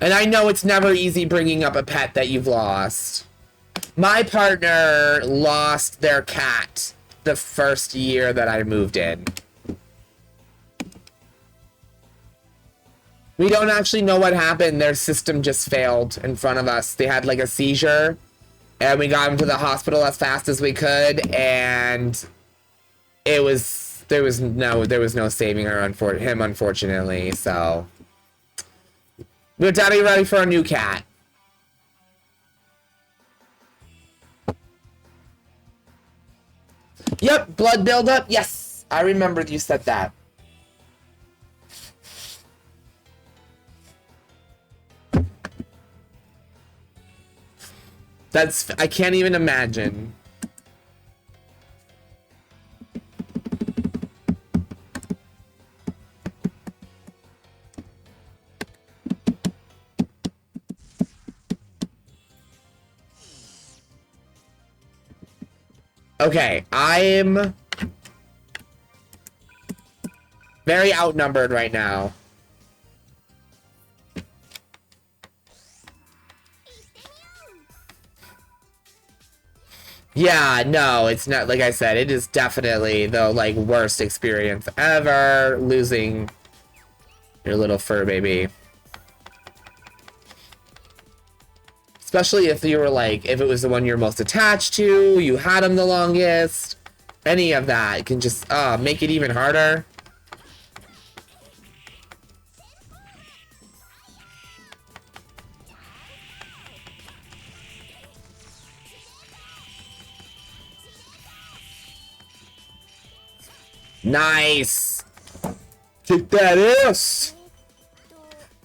And I know it's never easy bringing up a pet that you've lost. My partner lost their cat the first year that I moved in. We don't actually know what happened. Their system just failed in front of us. They had like a seizure, and we got them to the hospital as fast as we could, and there was no saving him, unfortunately. So we're definitely ready for a new cat. Yep, blood buildup. Yes, I remember you said that. I can't even imagine. Okay, I'm very outnumbered right now. Yeah, no, it's not, like I said, it is definitely the, like, worst experience ever, losing your little fur baby. Especially if you were, like, if it was the one you're most attached to, you had him the longest, any of that, it can just, make it even harder. Nice! Kick that ass!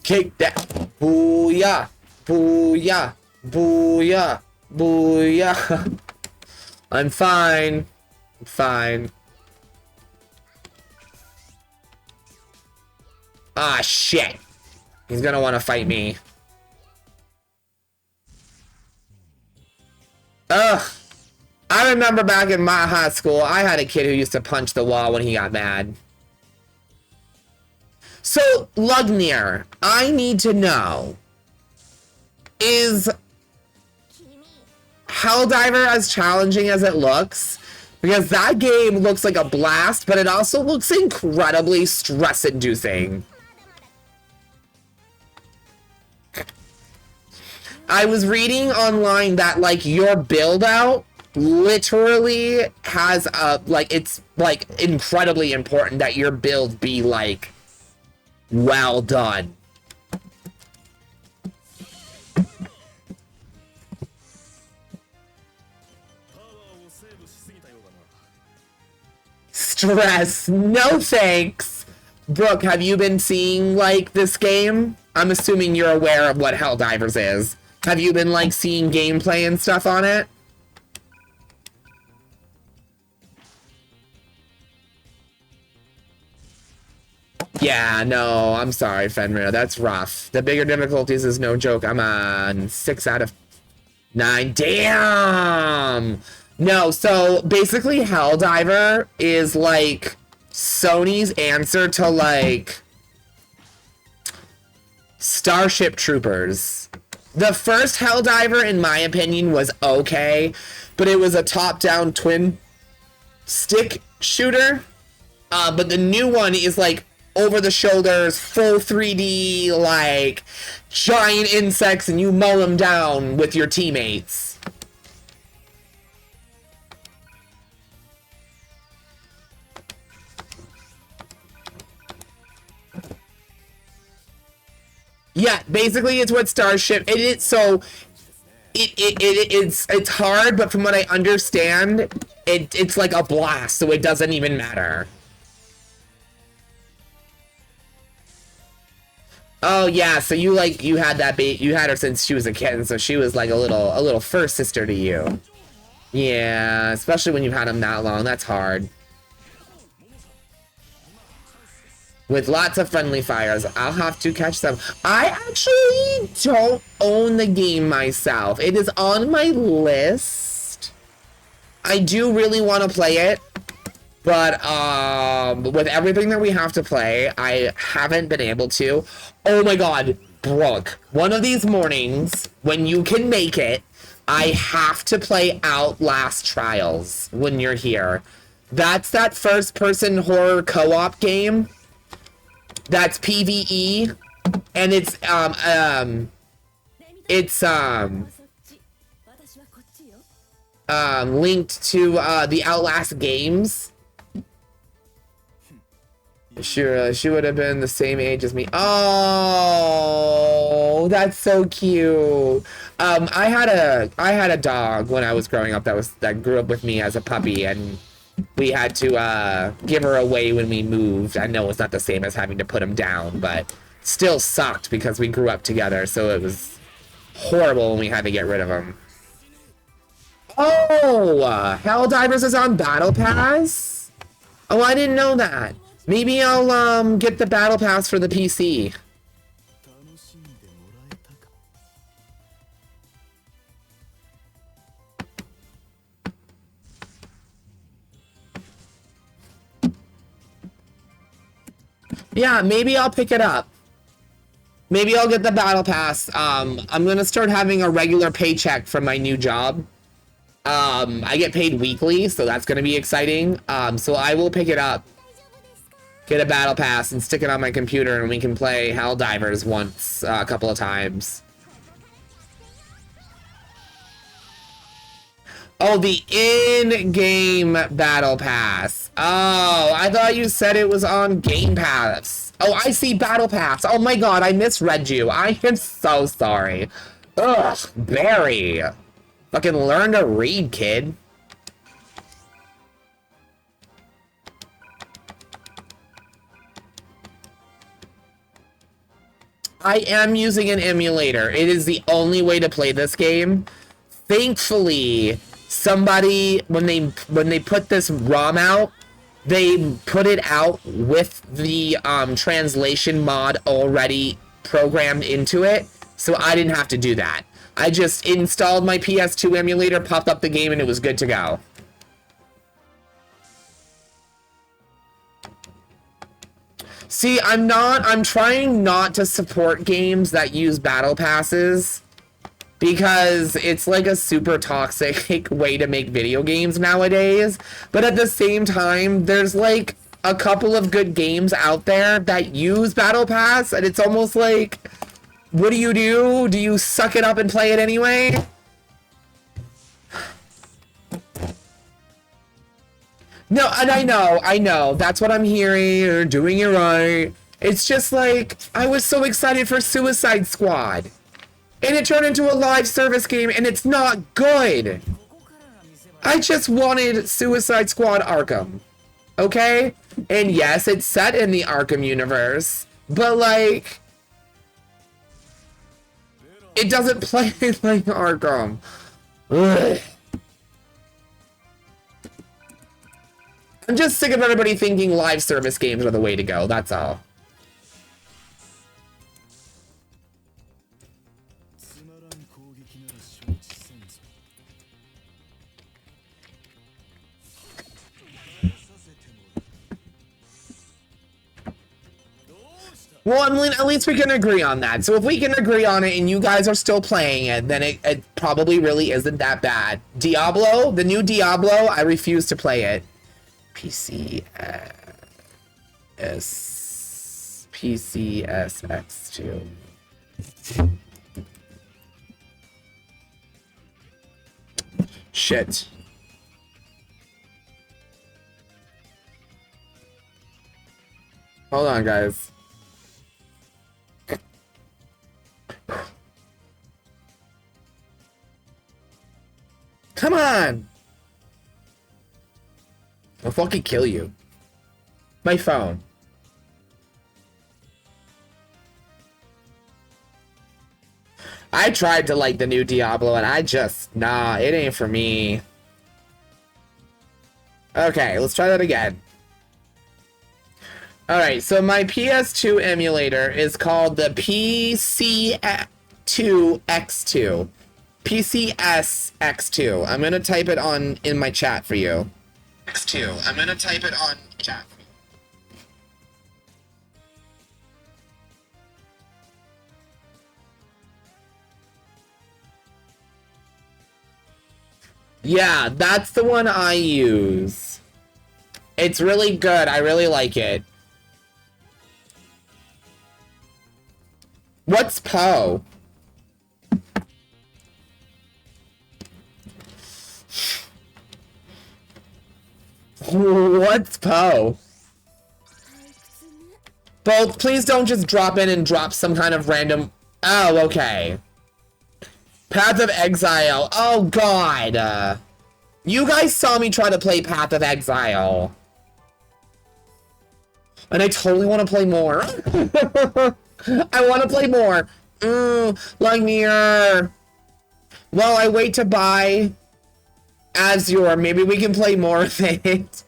Kick that! Booyah! Booyah! Booyah! Booyah! I'm fine. I'm fine. Ah, shit! He's gonna want to fight me. Ugh! I remember back in my high school, I had a kid who used to punch the wall when he got mad. So, Lugnir, I need to know, is Helldiver as challenging as it looks? Because that game looks like a blast, but it also looks incredibly stress-inducing. I was reading online that, like, your build-out literally has a, like, it's, like, incredibly important that your build be, like, well done. Stress. No thanks. Brooke, have you been seeing, like, this game? I'm assuming you're aware of what Helldivers is. Have you been, like, seeing gameplay and stuff on it? Yeah, no, I'm sorry, Fenrir. That's rough. The bigger difficulties is no joke. I'm on 6 out of 9. Damn! No, so basically Helldiver is like Sony's answer to like Starship Troopers. The first Helldiver, in my opinion, was okay, but it was a top-down twin stick shooter. But the new one is like over the shoulders, full 3D, like giant insects, and you mow them down with your teammates. Yeah, basically it's what Starship so it's hard, but from what I understand, it's like a blast, so it doesn't even matter. Oh yeah, so you had you had her since she was a kitten, so she was like a little first sister to you. Yeah, especially when you've had them that long, that's hard. with lots of friendly fires. I'll have to catch them. I actually don't own the game myself. It is on my list. I do really want to play it, but with everything that we have to play, I haven't been able to. Oh my god, Brooke, one of these mornings, when you can make it, I have to play Outlast Trials when you're here. That's that first-person horror co-op game. That's PvE, and it's linked to the Outlast games. Sure, she would have been the same age as me. Oh, that's so cute. I had a dog when I was growing up that grew up with me as a puppy, and we had to give her away when we moved. I know it's not the same as having to put him down, but still sucked because we grew up together, so it was horrible when we had to get rid of him. Oh, Helldivers is on Battle Pass? Oh, I didn't know that. Maybe I'll get the Battle Pass for the PC. Yeah, maybe I'll pick it up. Maybe I'll get the Battle Pass. I'm gonna start having a regular paycheck from my new job. I get paid weekly, so that's gonna be exciting. So I will pick it up, get a Battle Pass, and stick it on my computer, and we can play Helldivers once, a couple of times. Oh, the in-game Battle Pass. Oh, I thought you said it was on Game Pass. Oh, I see Battle Pass. Oh my god, I misread you. I am so sorry. Ugh, Barry. Fucking learn to read, kid. I am using an emulator. It is the only way to play this game. Thankfully, somebody, when they put this ROM out, they put it out with the translation mod already programmed into it, so I didn't have to do that. I just installed my PS2 emulator, popped up the game, and it was good to go. See, I'm trying not to support games that use battle passes, because it's like a super toxic way to make video games nowadays. But at the same time, there's like a couple of good games out there that use Battle Pass, and it's almost like, what do? Do you suck it up and play it anyway? No, and I know, that's what I'm hearing, you're doing it right. It's just like, I was so excited for Suicide Squad. And it turned into a live service game, and it's not good. I just wanted Suicide Squad Arkham. Okay? And yes, it's set in the Arkham universe, but like, it doesn't play like Arkham. Ugh. I'm just sick of everybody thinking live service games are the way to go, that's all. Well, I mean, at least we can agree on that. So if we can agree on it and you guys are still playing it, then it probably really isn't that bad. Diablo, the new Diablo, I refuse to play it. PCSX2. Shit. Hold on, guys. Come on! I'll fucking kill you. My phone. I tried to like the new Diablo and I just, nah, it ain't for me. Okay, let's try that again. Alright, so my PS2 emulator is called the PC2X2. PCSX2. I'm gonna type it on in my chat for you. X2. I'm gonna type it on chat for you. Yeah, that's the one I use. It's really good. I really like it. What's Poe? What's Poe? Both, please don't just drop in and drop some kind of random... Oh, okay. Path of Exile. Oh, God. You guys saw me try to play Path of Exile. And I totally want to play more. I want to play more. Like Nier. While I wait to buy Azure, maybe we can play more of it.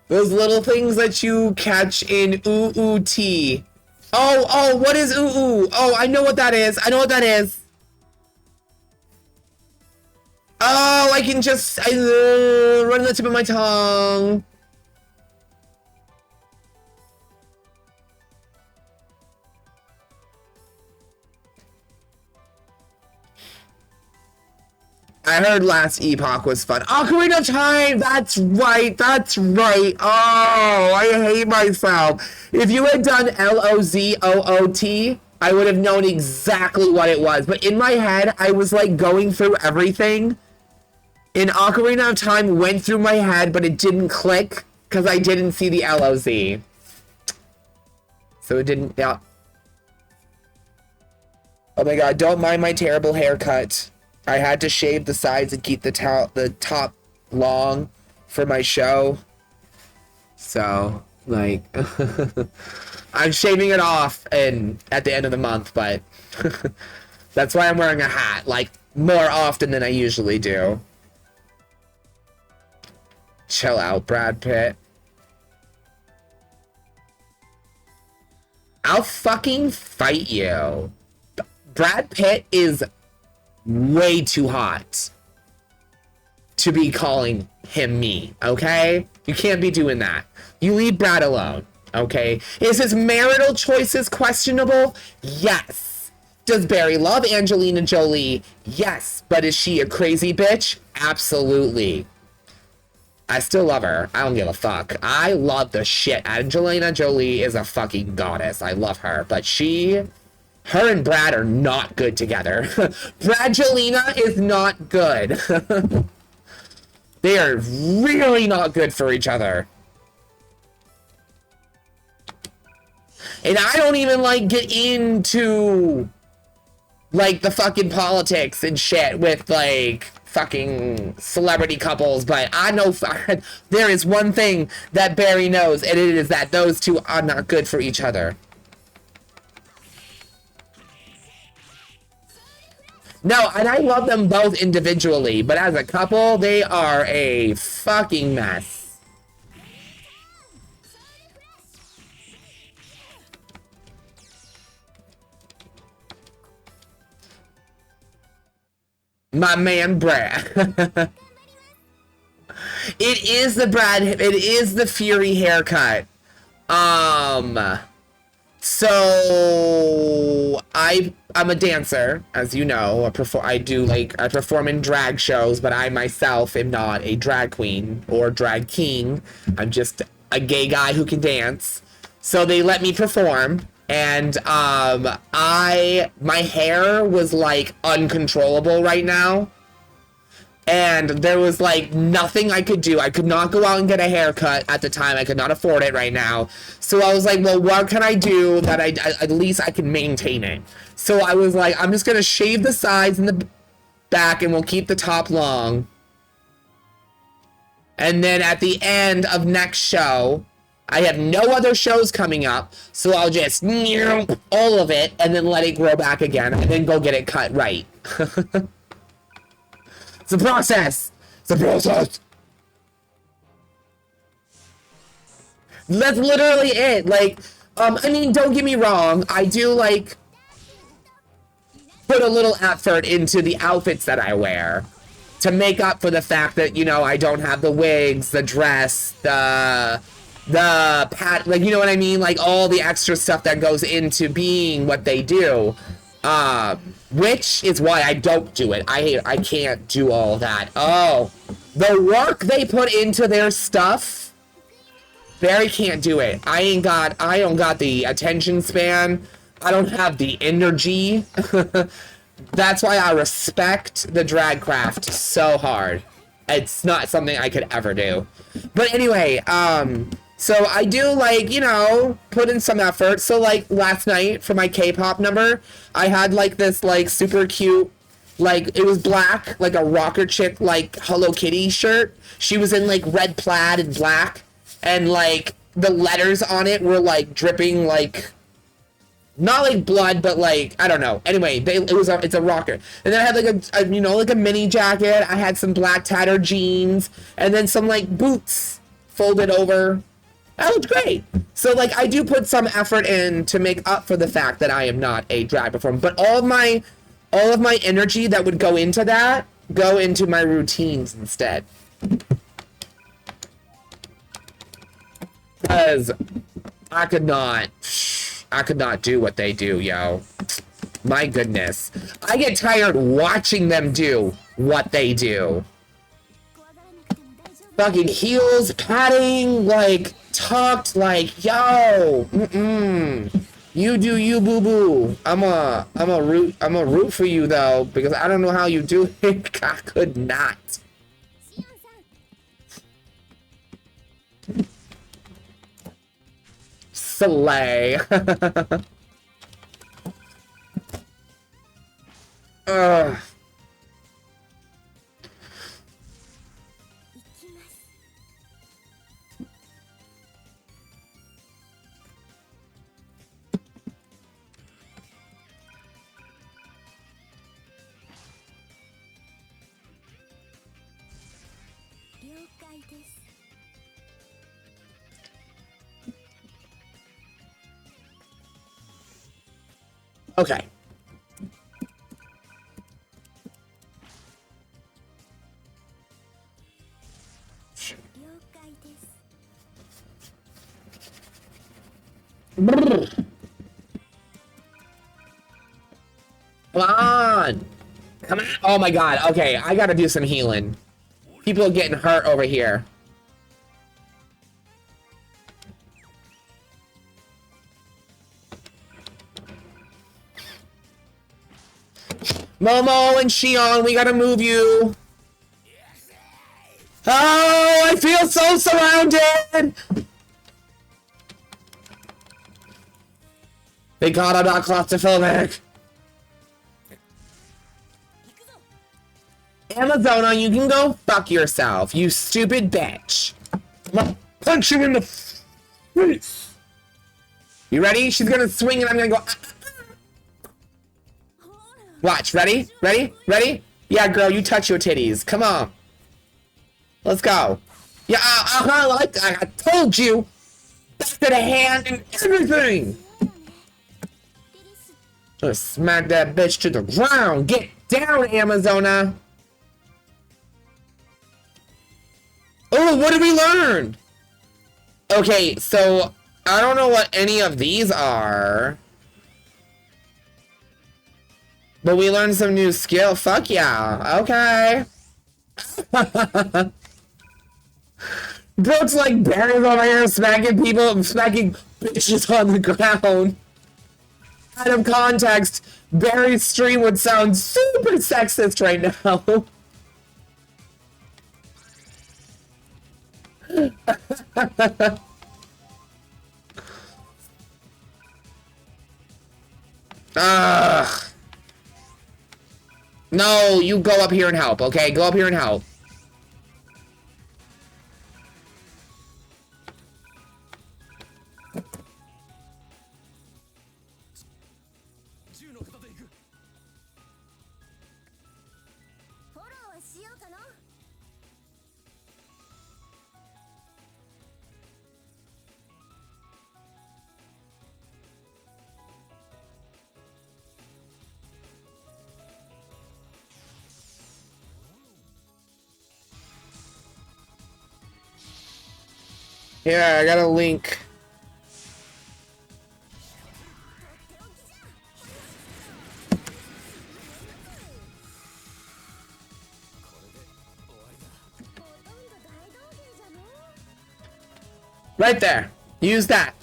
Those little things that you catch in OOT. Oh, what is OOO? Oh, I know what that is. I know what that is. Oh, I can just run the tip of my tongue. I heard Last Epoch was fun. Ocarina of Time! That's right, that's right. Oh, I hate myself. If you had done LOZOOT, I would have known exactly what it was. But in my head, I was like going through everything. And Ocarina of Time went through my head, but it didn't click because I didn't see the LOZ. So it didn't, yeah. Oh my god, don't mind my terrible haircut. I had to shave the sides and keep the top long for my show. So, like, I'm shaving it off at the end of the month, but that's why I'm wearing a hat, like, more often than I usually do. Chill out, Brad Pitt. I'll fucking fight you. Brad Pitt is way too hot to be calling him me, okay? You can't be doing that. You leave Brad alone, okay? Is his marital choices questionable? Yes. Does Barry love Angelina Jolie? Yes. But is she a crazy bitch? Absolutely. I still love her. I don't give a fuck. I love the shit. Angelina Jolie is a fucking goddess. I love her. But her and Brad are not good together. Bradgelina is not good. They are really not good for each other. And I don't even, like, get into, like, the fucking politics and shit with, like, fucking celebrity couples, but I know there is one thing that Barry knows, and it is that those two are not good for each other. No, and I love them both individually, but as a couple, they are a fucking mess. My man, Brad. It is the Fury haircut. So I'm a dancer, as you know. I perform in drag shows, but I myself am not a drag queen or drag king. I'm just a gay guy who can dance. So they let me perform, and my hair was like uncontrollable right now. And there was, like, nothing I could do. I could not go out and get a haircut at the time. I could not afford it right now. So I was like, well, what can I do that at least I can maintain it? So I was like, I'm just going to shave the sides and the back, and we'll keep the top long. And then at the end of next show, I have no other shows coming up, so I'll just all of it and then let it grow back again and then go get it cut right. It's a process. It's a process. That's literally it. Like, I mean, don't get me wrong. I do, like, put a little effort into the outfits that I wear to make up for the fact that, you know, I don't have the wigs, the dress, the pat, like, you know what I mean? Like, all the extra stuff that goes into being what they do. Which is why I don't do it. I can't do all that. Oh, the work they put into their stuff. Barry can't do it. I don't got the attention span. I don't have the energy. That's why I respect the drag craft so hard. It's not something I could ever do. But anyway, so I do, like, you know, put in some effort. So, like, last night for my K-pop number, I had, like, this, like, super cute, like, it was black, like a rocker chick, like, Hello Kitty shirt. She was in, like, red plaid and black. And, like, the letters on it were, like, dripping, like, not like blood, but like, I don't know. Anyway, it's a rocker. And then I had like a you know, like a mini jacket. I had some black tattered jeans, and then some like boots folded over. That looked great. So like, I do put some effort in to make up for the fact that I am not a drag performer. But all of my energy that would go into that go into my routines instead. Because I could not do what they do, yo. My goodness. I get tired watching them do what they do. Fucking heels, padding, like, tucked, like, yo. You do you, boo-boo. I'm a root for you, though, because I don't know how you do it. I could not. Slay. Ugh. Okay. Brrr. Come on. Come on. Oh my god. Okay, I gotta do some healing. People are getting hurt over here. Momo and Shion, we gotta move you. Oh, I feel so surrounded. They got I'm not claustrophobic. Amazona, you can go fuck yourself, you stupid bitch. I'm gonna punch you in the face. You ready? She's gonna swing and I'm gonna go. Watch, ready? Ready? Ready? Yeah, girl, you touch your titties. Come on. Let's go. Yeah, like I told you. Back to the hand and everything. Gonna smack that bitch to the ground. Get down, Amazona. Oh, what did we learn? Okay, so I don't know what any of these are. But we learned some new skill. Fuck yeah. Okay. Brooks like Barry's over here smacking people, smacking bitches on the ground. Out of context, Barry's stream would sound super sexist right now. Ugh. No, you go up here and help, okay? Go up here and help. Here, I got a link. Right there. Use that.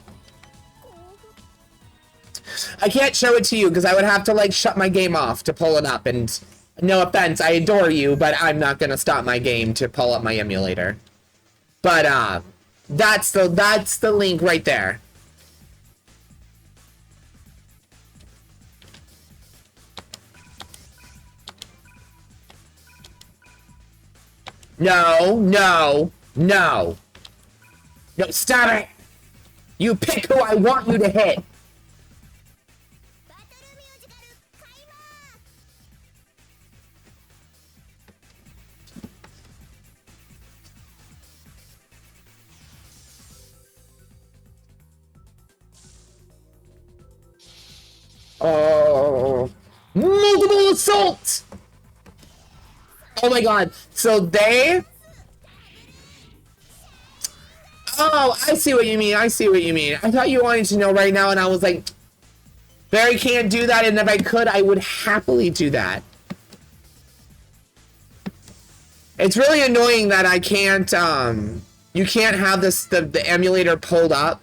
I can't show it to you because I would have to like shut my game off to pull it up, and no offense, I adore you, but I'm not gonna stop my game to pull up my emulator. But that's the link right there. No, no, no. No, stop it! You pick who I want you to hit! Oh, multiple assaults! Oh my god, so they... Oh, I see what you mean, I see what you mean. I thought you wanted to know right now, and I was like, Barry can't do that, and if I could, I would happily do that. It's really annoying that I can't, you can't have this, the emulator pulled up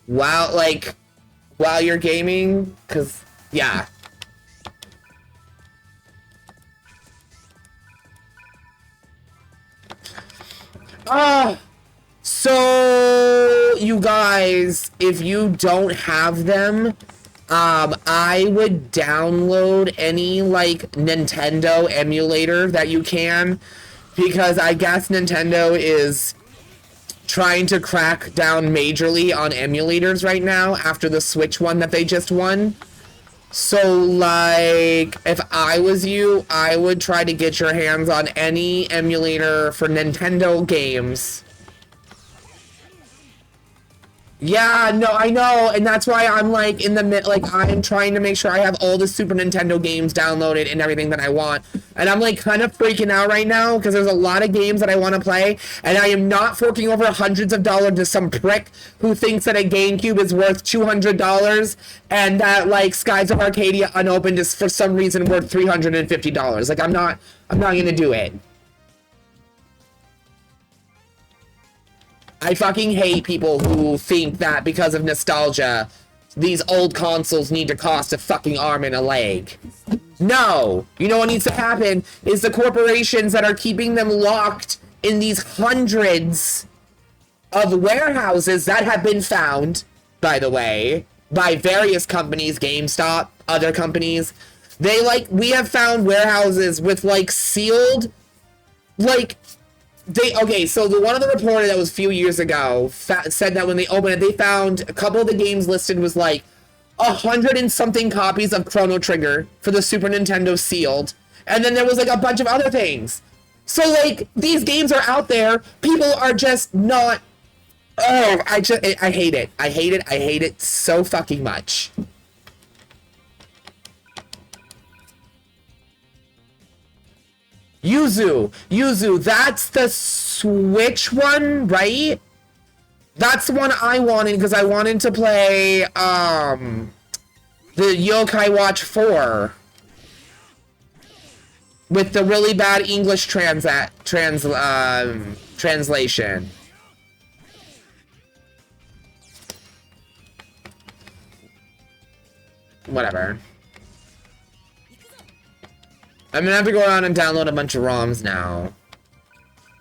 while you're gaming, because, yeah. So, you guys, if you don't have them, I would download any, like, Nintendo emulator that you can, because I guess Nintendo is trying to crack down majorly on emulators right now after the Switch one that they just won. So, like, if I was you, I would try to get your hands on any emulator for Nintendo games. Yeah, no, I know, and that's why I'm like in the like I'm trying to make sure I have all the Super Nintendo games downloaded and everything that I want. And I'm like kind of freaking out right now because there's a lot of games that I want to play, and I am not forking over hundreds of dollars to some prick who thinks that a GameCube is worth $200 and that like Skies of Arcadia unopened is for some reason worth $350. Like I'm not gonna do it. I fucking hate people who think that because of nostalgia, these old consoles need to cost a fucking arm and a leg. No! You know what needs to happen is the corporations that are keeping them locked in these hundreds of warehouses that have been found, by the way, by various companies, GameStop, other companies. We have found warehouses with, like, sealed, like... Okay, so the one of the reporter that was a few years ago said that when they opened it, they found a couple of the games listed was like 100 and something copies of Chrono Trigger for the Super Nintendo sealed, and then there was like a bunch of other things. So like these games are out there, people are just not. Oh, I hate it. I hate it. I hate it so fucking much. Yuzu, that's the Switch one, right? That's the one I wanted because I wanted to play, the Yokai Watch 4 with the really bad English translation. Whatever. I'm gonna have to go around and download a bunch of ROMs now.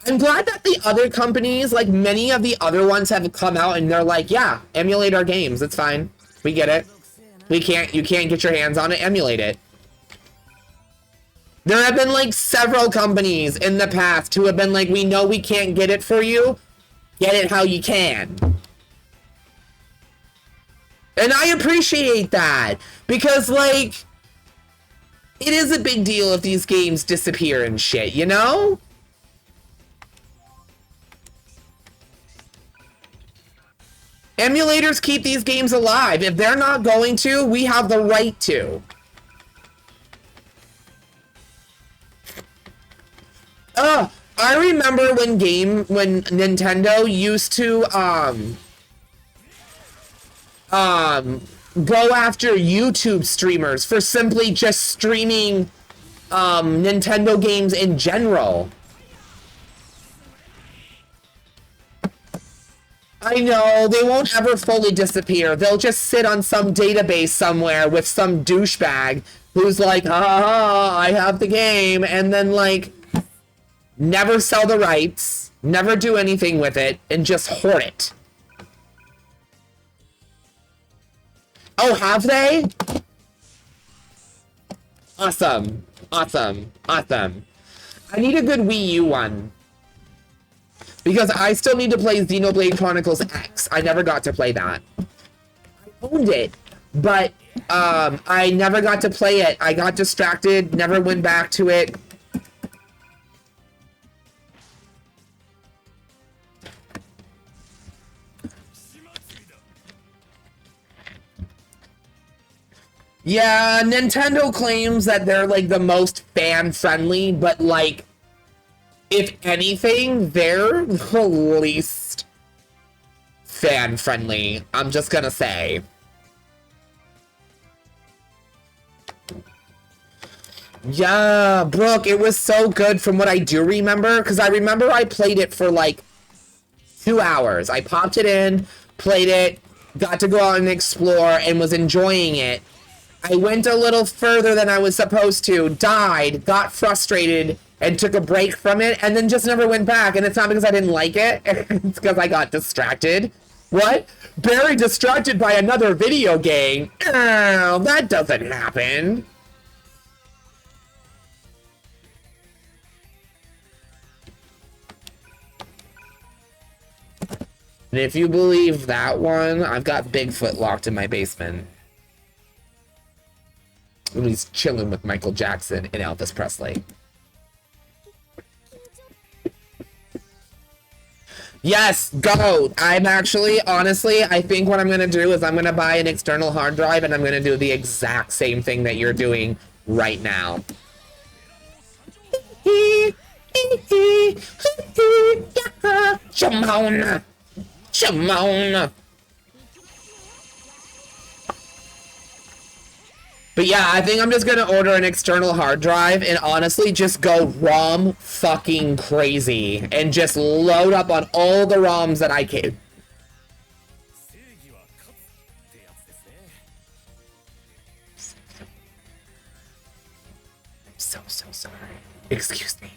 I'm glad that the other companies, like many of the other ones, have come out and they're like, yeah, emulate our games. It's fine. We get it. You can't get your hands on it, emulate it. There have been like several companies in the past who have been like, we know we can't get it for you. Get it how you can. And I appreciate that because like, it is a big deal if these games disappear and shit, you know? Emulators keep these games alive. If they're not going to, we have the right to. I remember when Nintendo used to go after YouTube streamers for simply just streaming Nintendo games in general. I know, they won't ever fully disappear. They'll just sit on some database somewhere with some douchebag who's like, I have the game, and then, like, never sell the rights, never do anything with it, and just hoard it. Oh, have they? Awesome. Awesome. Awesome. I need a good Wii U one. Because I still need to play Xenoblade Chronicles X. I never got to play that. I owned it, but I never got to play it. I got distracted, never went back to it. Yeah, Nintendo claims that they're like the most fan-friendly, but like, if anything, they're the least fan-friendly. I'm just gonna say. Yeah, Brooke, it was so good from what I do remember, because I remember I played it for like 2 hours. I popped it in, played it, got to go out and explore, and was enjoying it. I went a little further than I was supposed to, died, got frustrated, and took a break from it, and then just never went back. And it's not because I didn't like it, it's because I got distracted. What? Very distracted by another video game? Oh, that doesn't happen. And if you believe that one, I've got Bigfoot locked in my basement. And he's chilling with Michael Jackson and Elvis Presley. Yes, go! I'm actually, honestly, I think what I'm going to do is I'm going to buy an external hard drive and I'm going to do the exact same thing that you're doing right now. Shimon! Shimon! But yeah, I think I'm just gonna order an external hard drive and honestly just go ROM fucking crazy and just load up on all the ROMs that I can. I'm so sorry. Excuse me.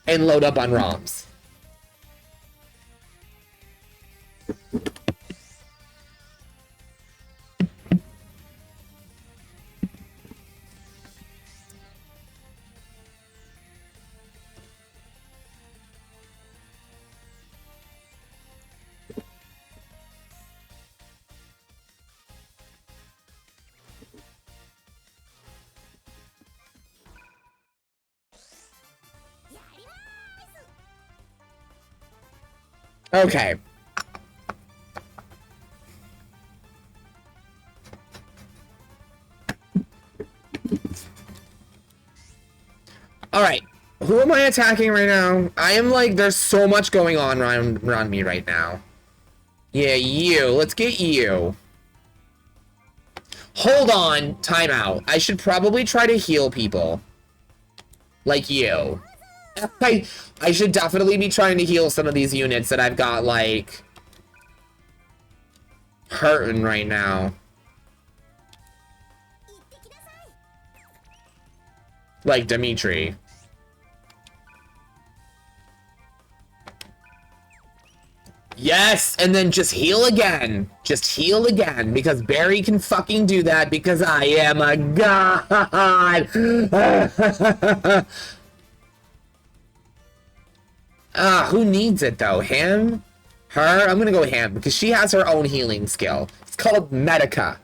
And load up on ROMs. Okay. Alright. Who am I attacking right now? I am like, there's so much going on around me right now. Yeah, you. Let's get you. Hold on. Time out. I should probably try to heal people. Like you. I should definitely be trying to heal some of these units that I've got, like, hurting right now. Like Dimitri. Yes, and then just heal again. Just heal again, because Barry can fucking do that because I am a god. Who needs it though? Him? Her? I'm gonna go him because she has her own healing skill. It's called Medica.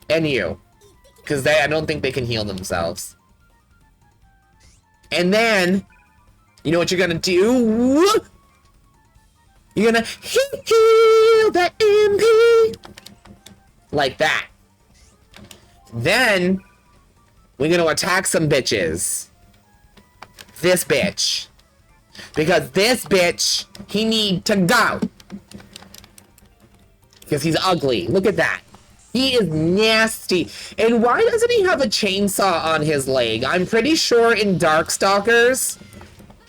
And you. Because I don't think they can heal themselves. And then, you know what you're gonna do? You're gonna heal that MP. Like that. Then, We're gonna attack some bitches. This bitch. Because this bitch, he need to go. Because he's ugly. Look at that. He is nasty. And why doesn't he have a chainsaw on his leg? I'm pretty sure in Darkstalkers,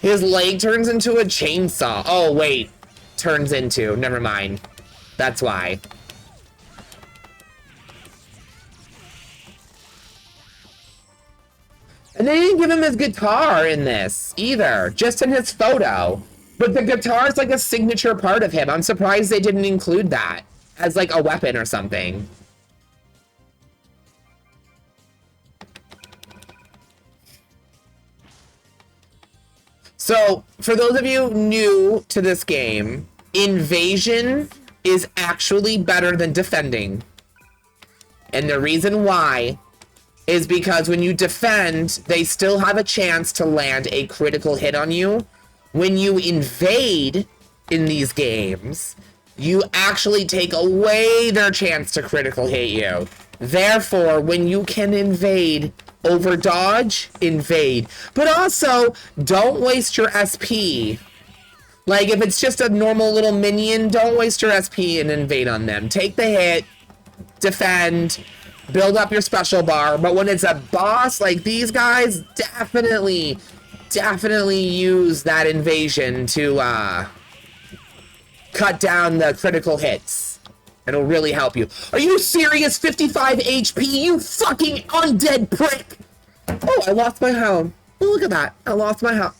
his leg turns into a chainsaw. Oh, wait. Turns into. Never mind. That's why. And they didn't give him his guitar in this, either. Just in his photo. But the guitar is like a signature part of him. I'm surprised they didn't include that as like a weapon or something. So, for those of you new to this game, invasion is actually better than defending. And the reason why is because when you defend, they still have a chance to land a critical hit on you. When you invade in these games, you actually take away their chance to critical hit you. Therefore, when you can invade, over dodge, invade. But also, don't waste your SP. Like, if it's just a normal little minion, don't waste your SP and invade on them. Take the hit, defend, build up your special bar. But when it's a boss like these guys, definitely use that invasion to cut down the critical hits. It'll really help you. Are you serious? 55 HP, you fucking undead prick! Oh, I lost my helm. Oh, look at that. I lost my helm.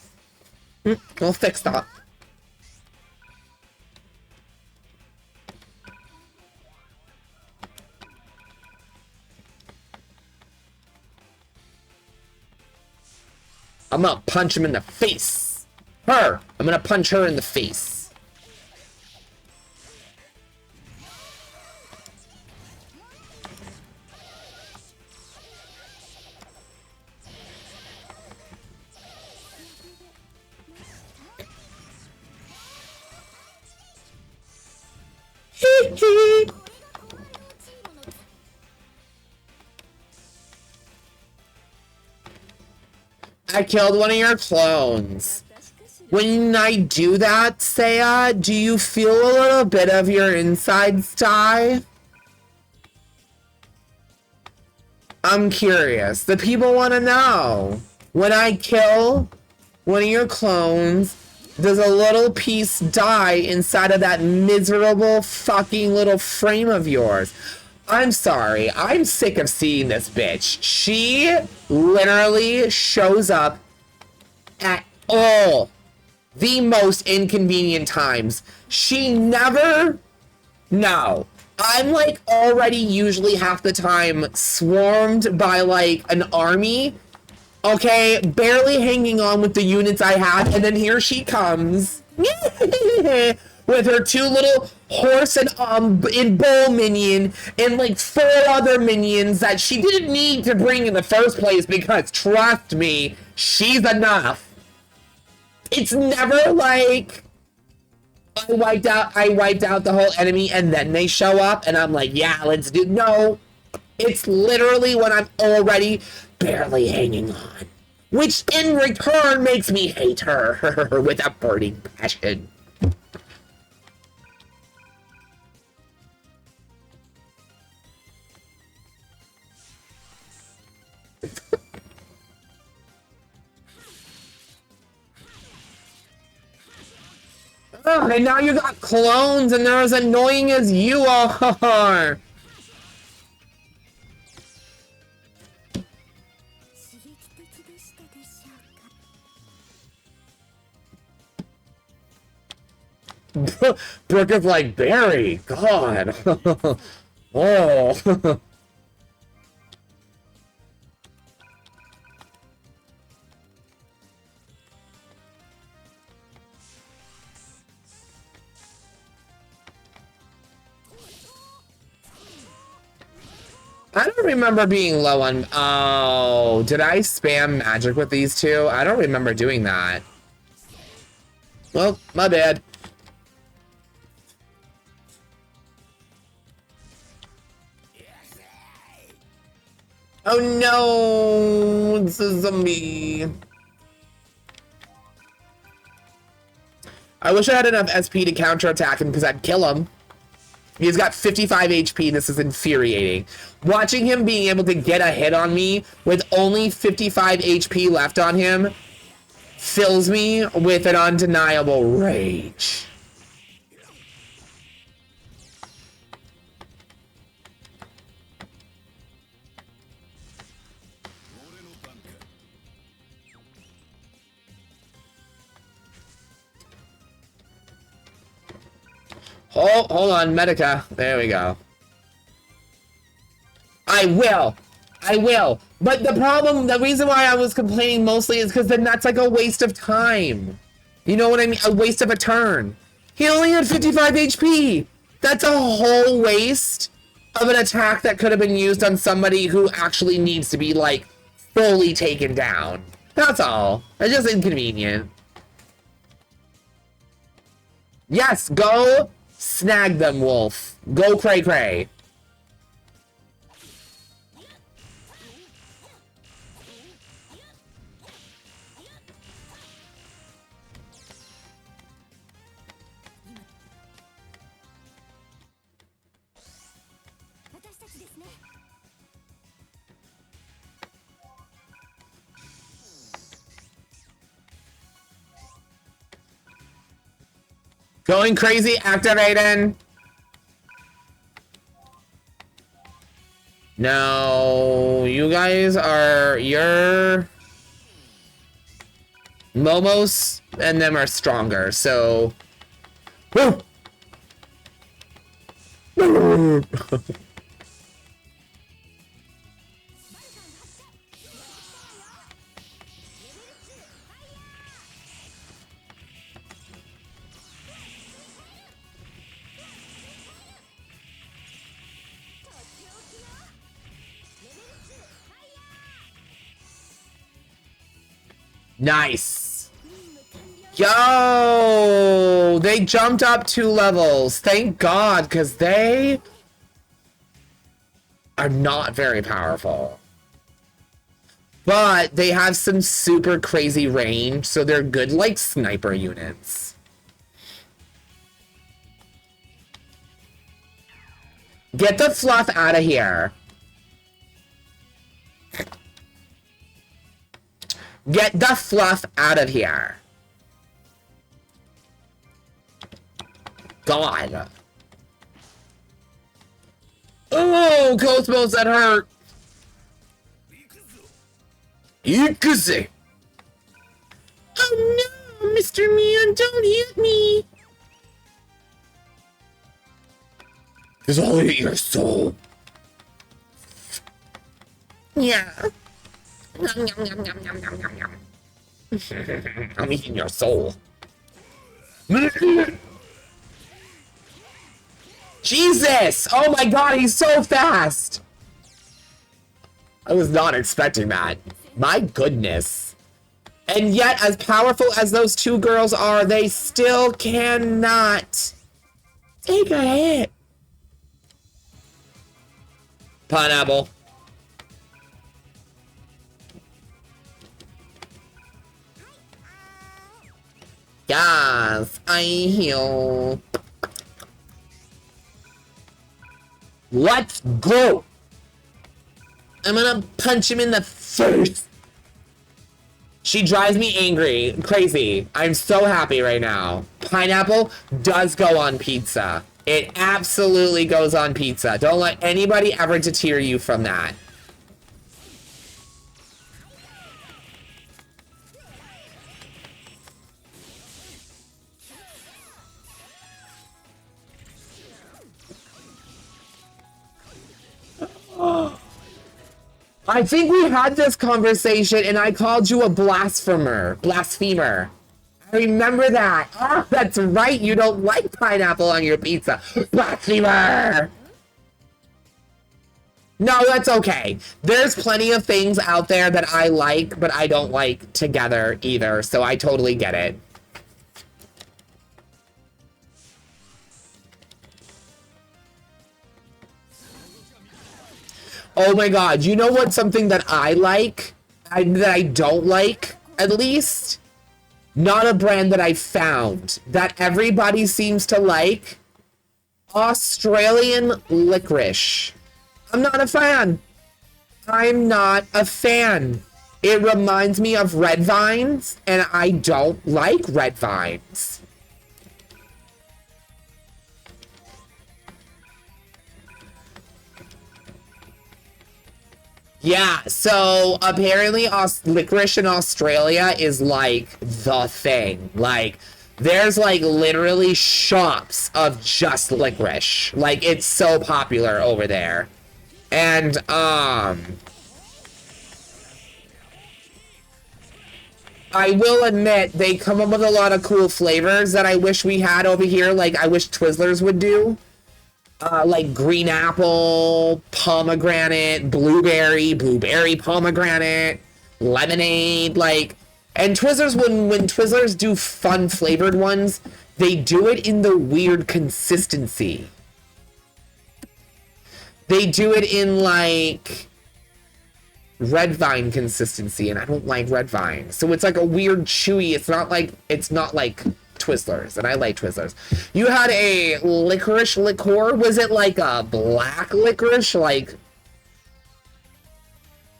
I'll fix that. I'm gonna punch him in the face. Her. I'm gonna punch her in the face. I killed one of your clones. When I do that, Saya, do you feel a little bit of your insides die? I'm curious. The people want to know. When I kill one of your clones, does a little piece die inside of that miserable fucking little frame of yours? I'm sorry. I'm sick of seeing this bitch. She literally shows up at all the most inconvenient times. She never... No. I'm like already usually half the time swarmed by like an army. Okay, barely hanging on with the units I have, and then here she comes with her two little horse and bull minion and like 4 other minions that she didn't need to bring in the first place because trust me, she's enough. It's never like I wiped out the whole enemy and then they show up and I'm like, yeah, let's do. No, it's literally when I'm already barely hanging on, which in return makes me hate her with a burning passion. Oh, and now you got clones and they're as annoying as you are. Brooke is like, Barry, God. Oh. I don't remember being low on... Oh, did I spam magic with these two? I don't remember doing that. Well, my bad. Oh no! It's a zombie. I wish I had enough SP to counterattack him because I'd kill him. He's got 55 HP. This is infuriating. Watching him being able to get a hit on me with only 55 HP left on him fills me with an undeniable rage. Oh, hold on, Medica. There we go. I will. But the problem, the reason why I was complaining mostly is because then that's like a waste of time. You know what I mean? A waste of a turn. He only had 55 HP. That's a whole waste of an attack that could have been used on somebody who actually needs to be, like, fully taken down. That's all. It's just inconvenient. Yes, go snag them, Wolf. Go cray cray. Going crazy, activating. No, you guys are, you're... Momos and them are stronger, so... Woo! Nice. Yo, they jumped up 2 levels. Thank God, because they are not very powerful. But they have some super crazy range, so they're good like sniper units. Get the fluff out of here. Get the fluff out of here. God. Oh, Cosmos, that hurt. Ikuze. Oh no, Mr. Mion, don't hit me. Cause I'll eat your soul. Yeah. Nom, nom, nom, nom, nom, nom, nom, nom. I'm eating your soul. Jesus! Oh my god, he's so fast! I was not expecting that. My goodness. And yet, as powerful as those 2 girls are, they still cannot take a hit. Pineapple. Yes, I heal. Let's go! I'm gonna punch him in the face! She drives me angry. Crazy. I'm so happy right now. Pineapple does go on pizza. It absolutely goes on pizza. Don't let anybody ever deter you from that. I think we had this conversation and I called you a blasphemer. Blasphemer. I remember that. Oh, that's right. You don't like pineapple on your pizza. Blasphemer! No, that's okay. There's plenty of things out there that I like, but I don't like together either, so I totally get it. Oh my god, you know what? Something that I like, that I don't like, at least? Not a brand that I found, that everybody seems to like. Australian licorice. I'm not a fan. I'm not a fan. It reminds me of red vines, and I don't like red vines. Yeah, so apparently licorice in Australia is like the thing. Like, there's like literally shops of just licorice. Like, it's so popular over there. And, I will admit, they come up with a lot of cool flavors that I wish we had over here. Like, I wish Twizzlers would do. Like green apple, pomegranate, blueberry pomegranate, lemonade, like, and Twizzlers, when Twizzlers do fun flavored ones, they do it in the weird consistency. They do it in like red vine consistency, and I don't like red vine. So it's like a weird chewy, it's not like Twizzlers, and I like Twizzlers. You had a licorice liqueur. Was it like a black licorice?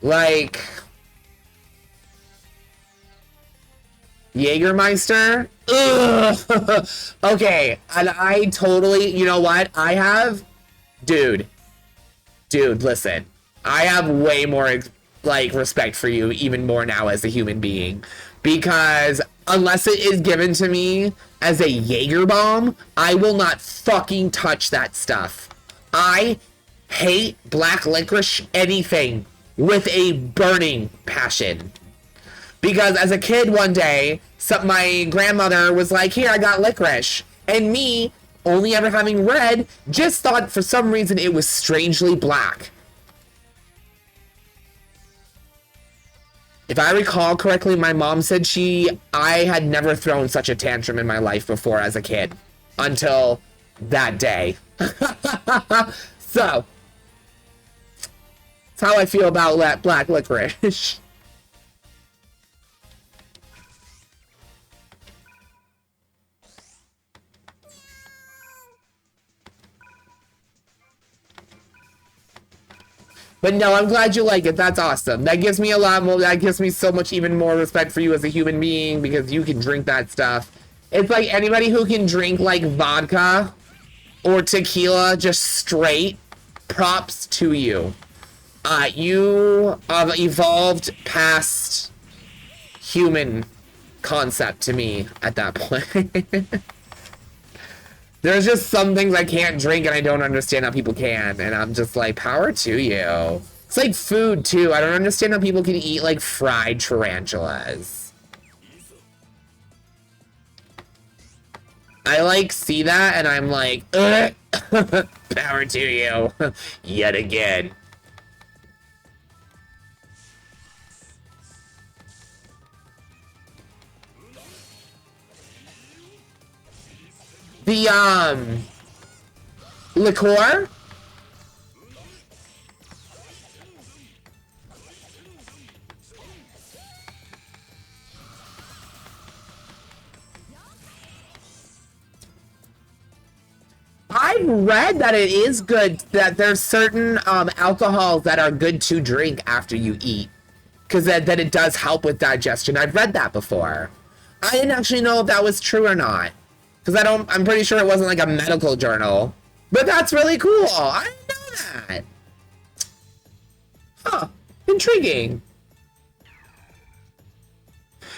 Like Jägermeister? Ugh. Okay, and I totally, you know what? Dude, listen. I have way more, like, respect for you, even more now as a human being. Because unless it is given to me as a Jaeger bomb, I will not fucking touch that stuff. I hate black licorice anything with a burning passion. Because as a kid one day, my grandmother was like, here, I got licorice. And me, only ever having red, just thought for some reason it was strangely black. If I recall correctly, my mom said I had never thrown such a tantrum in my life before as a kid. Until that day. So, that's how I feel about black licorice. But no, I'm glad you like it. That's awesome. That gives me a lot more, that gives me so much even more respect for you as a human being, because you can drink that stuff. It's like anybody who can drink like vodka or tequila just straight, props to you. You have evolved past human concept to me at that point. There's just some things I can't drink and I don't understand how people can. And I'm just like, power to you. It's like food, too. I don't understand how people can eat, like, fried tarantulas. I, like, see that and I'm like, ugh. Power to you. Yet again. The, liqueur? I've read that it is good, that there's certain alcohols that are good to drink after you eat. Because that it does help with digestion. I've read that before. I didn't actually know if that was true or not. Because I'm pretty sure it wasn't like a medical journal. But that's really cool. I didn't know that. Huh. Intriguing.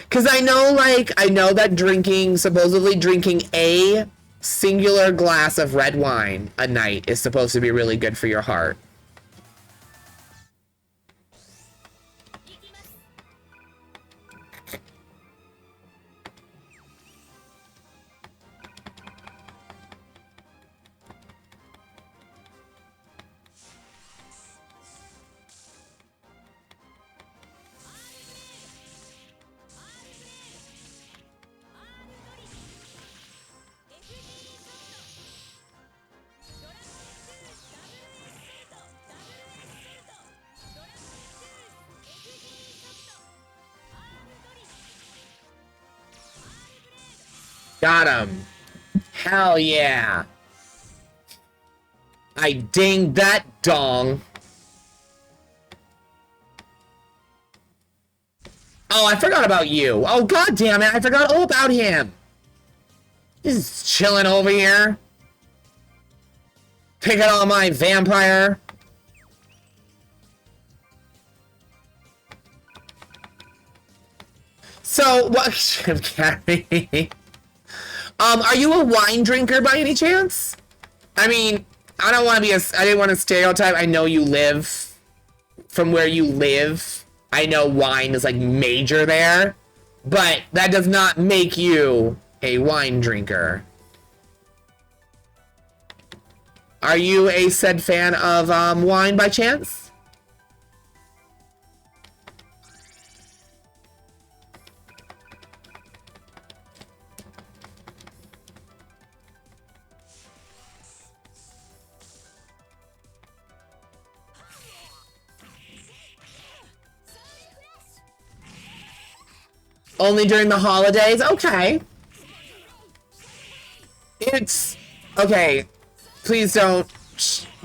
Because I know that supposedly drinking a singular glass of red wine a night is supposed to be really good for your heart. Got him. Hell yeah. I dinged that dong. Oh, I forgot about you. Oh, god damn it. I forgot all about him. He's chilling over here. Picking on my vampire. So, what? Are you a wine drinker by any chance? I mean, I don't want to be I didn't want to stereotype. I know you live from where you live. I know wine is like major there, but that does not make you a wine drinker. Are you a said fan of wine by chance? Only during the holidays? Okay. It's... Okay. Please don't...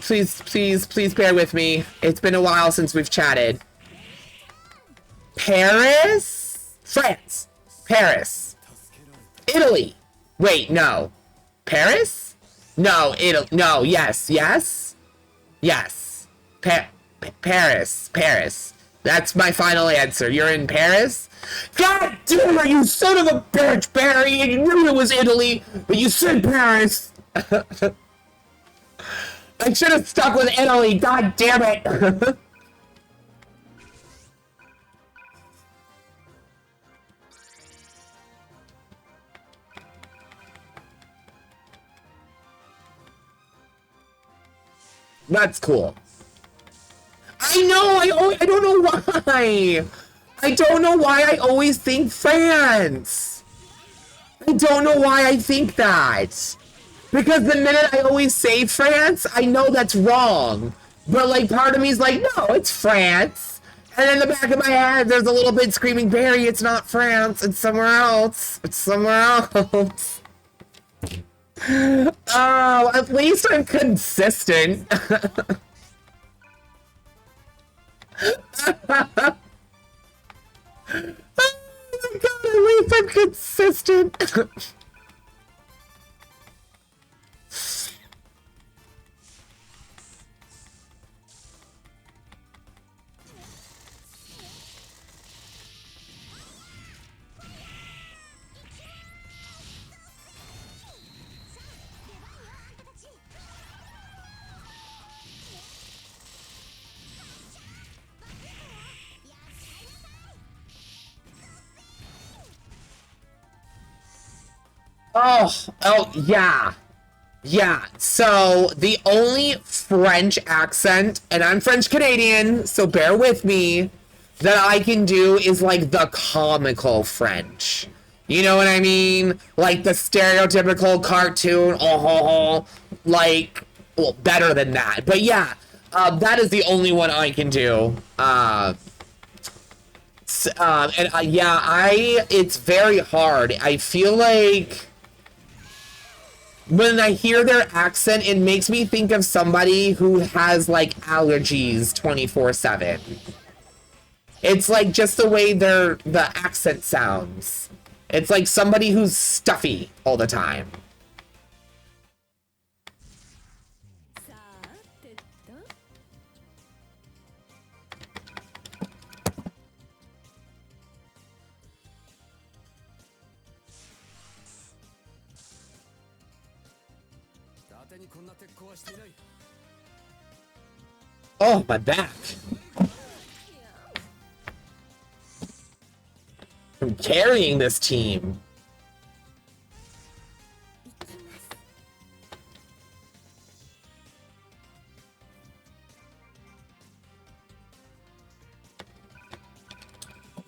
Please bear with me. It's been a while since we've chatted. Paris? France. Paris. Italy. Wait, no. Paris? No, Italy. No, yes. Yes? Yes. Paris. Paris. That's my final answer. You're in Paris? God damn it, you son of a bitch, Barry! You knew it was Italy, but you said Paris! I should have stuck with Italy, god damn it! That's cool. I know, I don't know why! I don't know why I always think France! I don't know why I think that! Because the minute I always say France, I know that's wrong. But like part of me is like, no, it's France. And in the back of my head, there's a little bit screaming, Barry, it's not France, it's somewhere else. It's somewhere else. Oh, at least I'm consistent. Oh my god, at least I'm consistent. Oh, yeah. Yeah, so the only French accent, and I'm French Canadian, so bear with me, that I can do is like the comical French. You know what I mean? Like the stereotypical cartoon, like, well, better than that. But yeah, that is the only one I can do. Yeah, it's very hard. I feel like when I hear their accent, it makes me think of somebody who has, like, allergies 24/7. It's, like, just the way the accent sounds. It's like somebody who's stuffy all the time. Oh, my back. I'm carrying this team.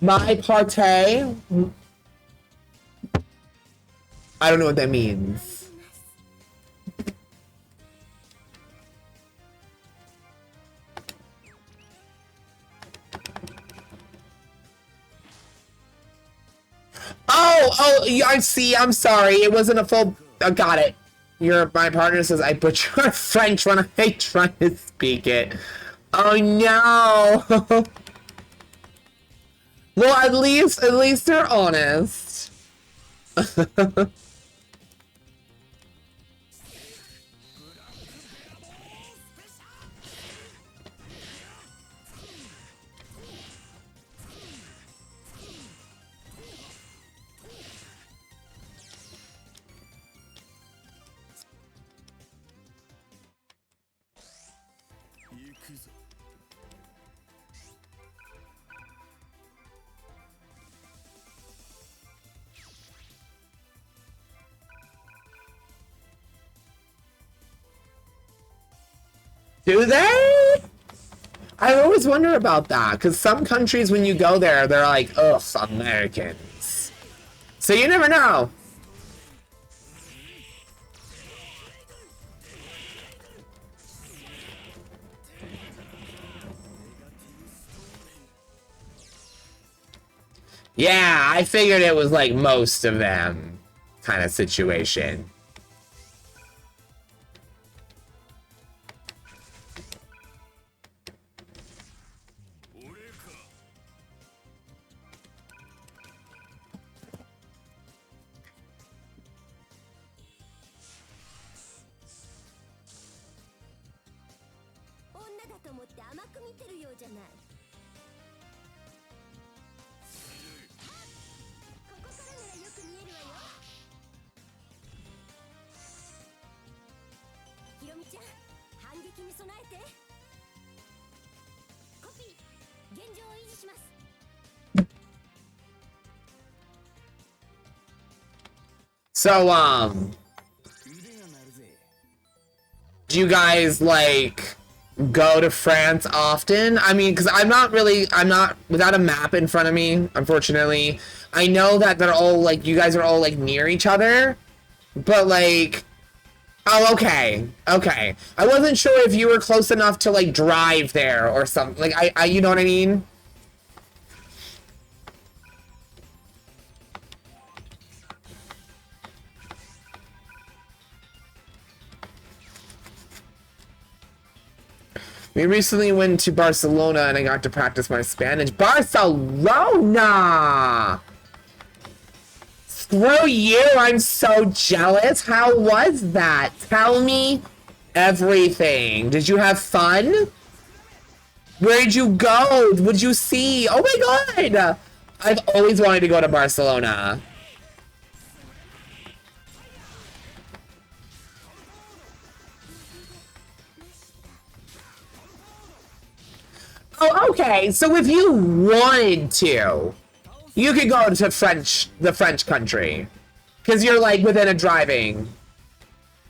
My partay? I don't know what that means. I see. I'm sorry. It wasn't a full. Got it. My partner says I butcher French when I try to speak it. Oh no. Well, at least they're honest. Do they? I always wonder about that, because some countries, when you go there, they're like, ugh, Americans. So you never know. Yeah, I figured it was like most of them kind of situation. So, do you guys, like, go to France often? I mean, because I'm not without a map in front of me, unfortunately. I know that they're all, like, you guys are all, like, near each other, but, like, oh, okay, okay. I wasn't sure if you were close enough to, like, drive there or something. Like, you know what I mean? We recently went to Barcelona and I got to practice my Spanish. Barcelona! Screw you, I'm so jealous. How was that? Tell me everything. Did you have fun? Where did you go? What did you see? Oh my god! I've always wanted to go to Barcelona. Oh, okay. So if you wanted to, you could go to the French country. Because you're, like, within a driving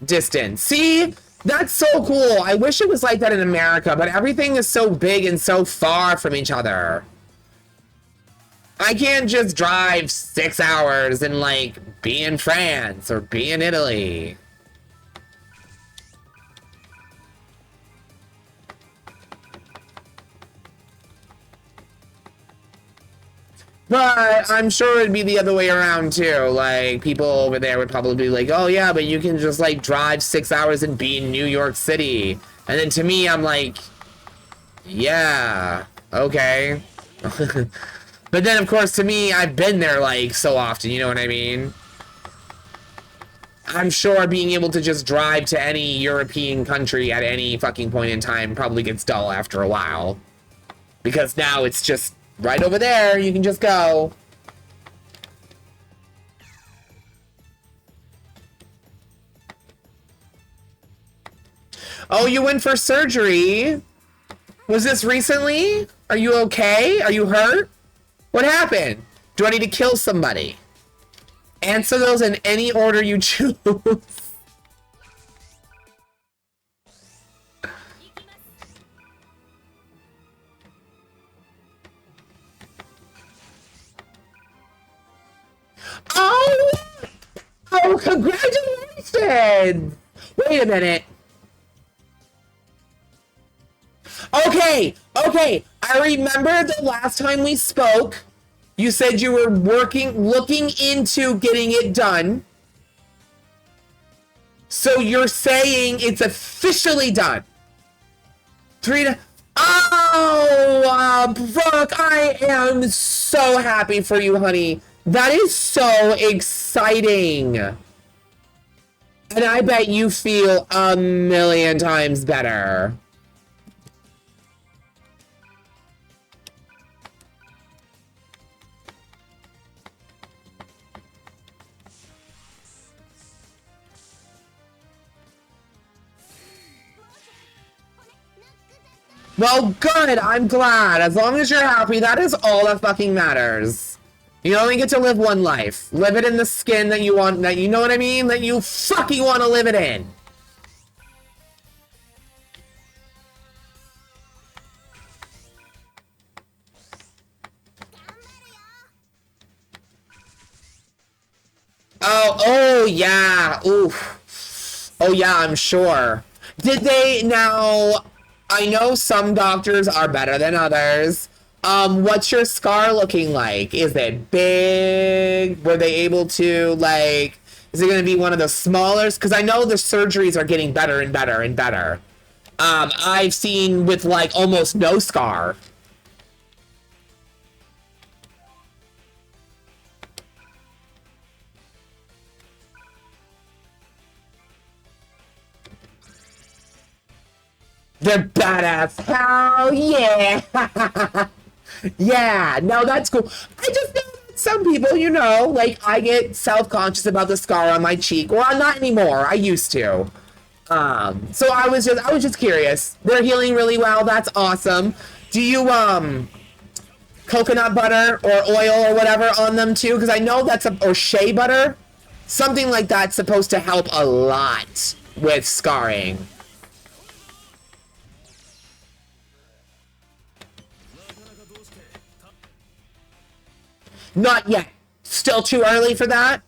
distance. See? That's so cool. I wish it was like that in America, but everything is so big and so far from each other. I can't just drive 6 hours and, like, be in France or be in Italy. But I'm sure it'd be the other way around too. Like, people over there would probably be like, oh yeah, but you can just, like, drive 6 hours and be in New York City. And then to me, I'm like, yeah, okay. But then, of course, to me, I've been there, like, so often, you know what I mean? I'm sure being able to just drive to any European country at any fucking point in time probably gets dull after a while. Because now it's just right over there, you can just go. Oh, you went for surgery? Was this recently? Are you okay? Are you hurt? What happened? Do I need to kill somebody? Answer those in any order you choose. Oh! Oh, congratulations! Wait a minute. Okay, okay. I remember the last time we spoke, You said you were looking into getting it done. So you're saying it's officially done. Oh, Brooke, I am so happy for you, honey. That is so exciting. And I bet you feel a million times better. Well, good. I'm glad. As long as you're happy, that is all that fucking matters. You only get to live one life. Live it in the skin that you want, that you know what I mean? That you fucking want to live it in. Oh, yeah. Oof. Oh, yeah, I'm sure. Did they, now, I know some doctors are better than others. What's your scar looking like? Is it big? Were they able to, like, is it going to be one of the smaller? Because I know the surgeries are getting better and better and better. I've seen with, like, almost no scar. They're badass. Hell yeah. Yeah, no, that's cool. I just know that some people, you know, like, I get self-conscious about the scar on my cheek. Well, not anymore. I used to. So I was just curious. They're healing really well. That's awesome. Do you, coconut butter or oil or whatever on them too? Because I know that's or shea butter. Something like that's supposed to help a lot with scarring. Not yet. Still too early for that?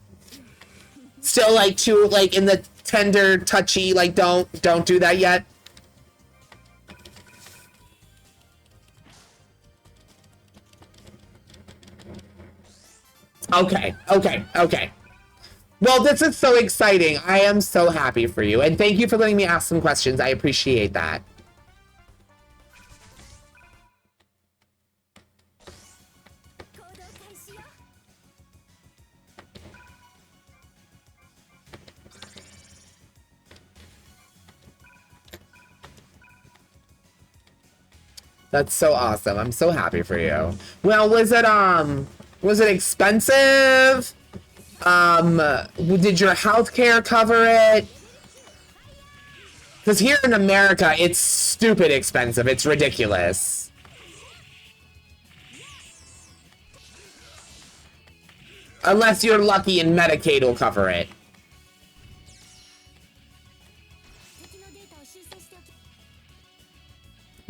Still like too like in the tender, touchy, like don't do that yet? Okay, okay, okay. Well, this is so exciting. I am so happy for you. And thank you for letting me ask some questions. I appreciate that. That's so awesome. I'm so happy for you. Well, was it expensive? Did your healthcare cover it? Because here in America, it's stupid expensive. It's ridiculous. Unless you're lucky and Medicaid will cover it.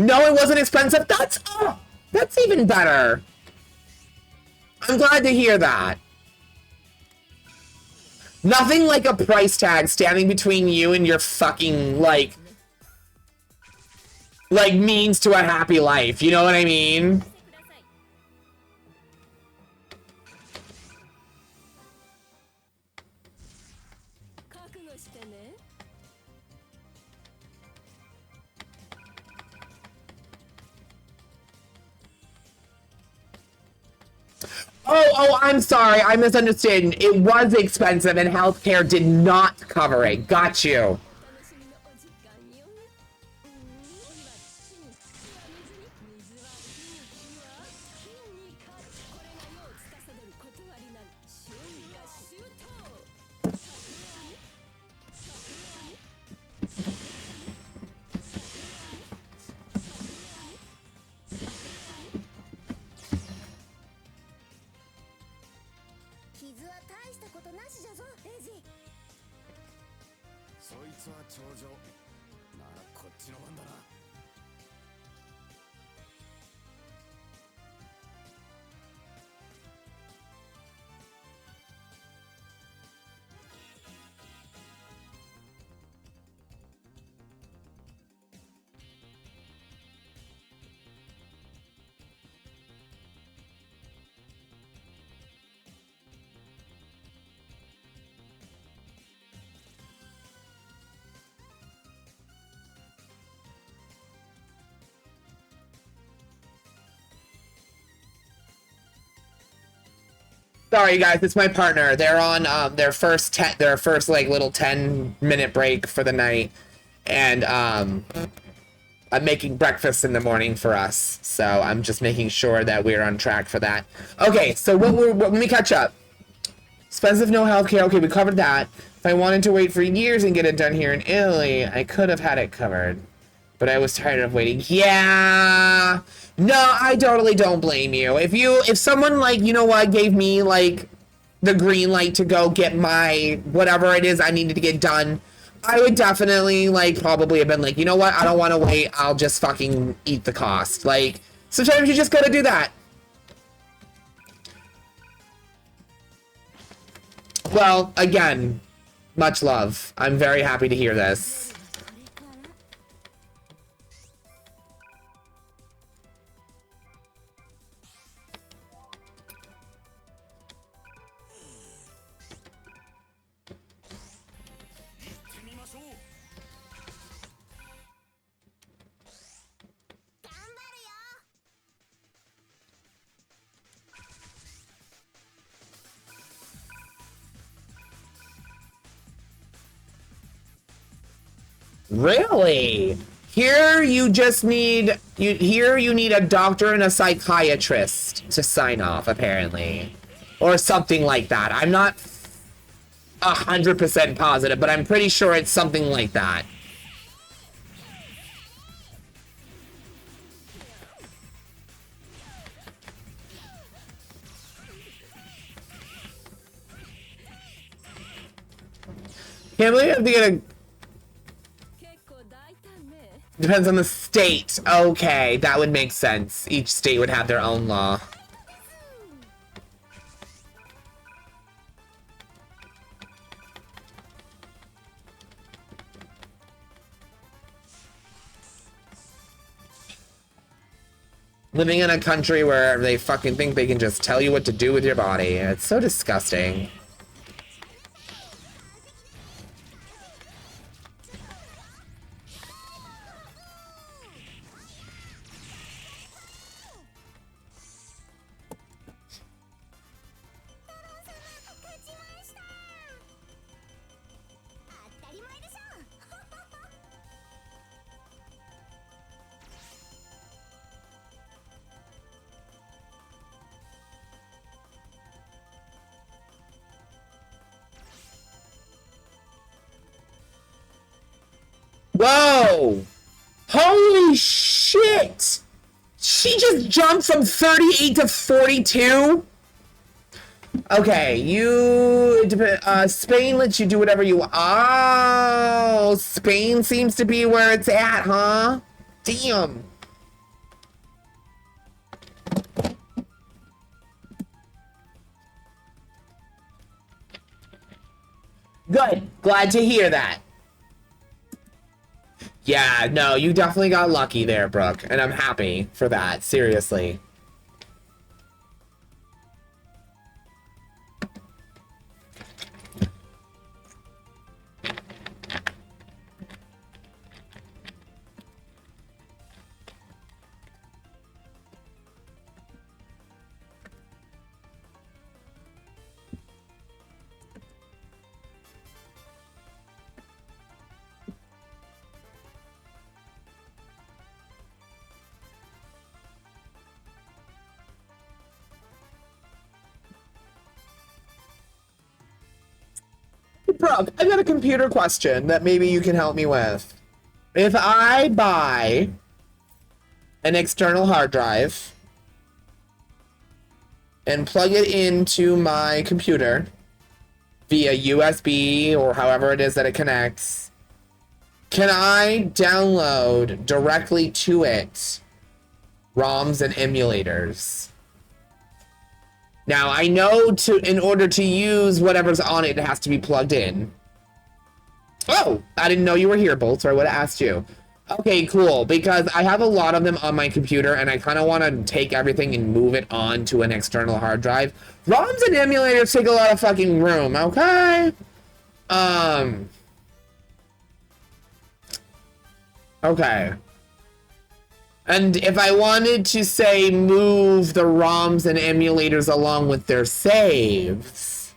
No, it wasn't expensive. That's even better. I'm glad to hear that. Nothing like a price tag standing between you and your fucking, like means to a happy life. You know what I mean? Oh, I'm sorry. I misunderstood. It was expensive and healthcare did not cover it. Got you. Sorry guys, it's my partner. They're on their first like little 10-minute break for the night, and I'm making breakfast in the morning for us, so I'm just making sure that we're on track for that. Okay, so let me catch up. Expensive, no healthcare. Okay, we covered that. If I wanted to wait for years and get it done here in Italy, I could have had it covered. But I was tired of waiting. Yeah. No, I totally don't blame you. If someone, like, you know what, gave me like the green light to go get my whatever it is I needed to get done, I would definitely like probably have been like, you know what, I don't want to wait. I'll just fucking eat the cost. Like, sometimes you just gotta do that. Well, again, much love. I'm very happy to hear this. Really? Here you just need you need a doctor and a psychiatrist to sign off, apparently. Or something like that. I'm not 100% positive, but I'm pretty sure it's something like that. Can't believe I have to get a... Depends on the state. Okay, that would make sense. Each state would have their own law. Living in a country where they fucking think they can just tell you what to do with your body. It's so disgusting. Whoa! Holy shit! She just jumped from 38 to 42? Okay, Spain lets you do whatever you want. Oh, Spain seems to be where it's at, huh? Damn. Good. Glad to hear that. Yeah, no, you definitely got lucky there, Brooke, and I'm happy for that, seriously. Brooke, I got a computer question that maybe you can help me with. If I buy an external hard drive and plug it into my computer via USB or however it is that it connects, can I download directly to it ROMs and emulators? Now, I know in order to use whatever's on it, it has to be plugged in. Oh, I didn't know you were here, Bolt, or I would have asked you. Okay, cool, because I have a lot of them on my computer, and I kind of want to take everything and move it onto an external hard drive. ROMs and emulators take a lot of fucking room, okay? Okay. And if I wanted to say move the ROMs and emulators along with their saves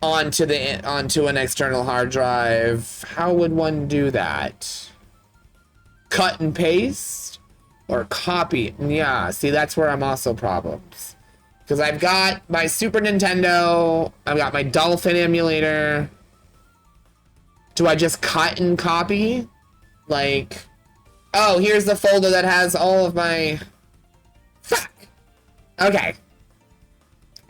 onto an external hard drive, how would one do that? Cut and paste or copy? Yeah, see, that's where I'm also problems. Because I've got my Super Nintendo, I've got my Dolphin emulator. Do I just cut and copy? Like, oh, here's the folder that has all of my... Fuck! Okay.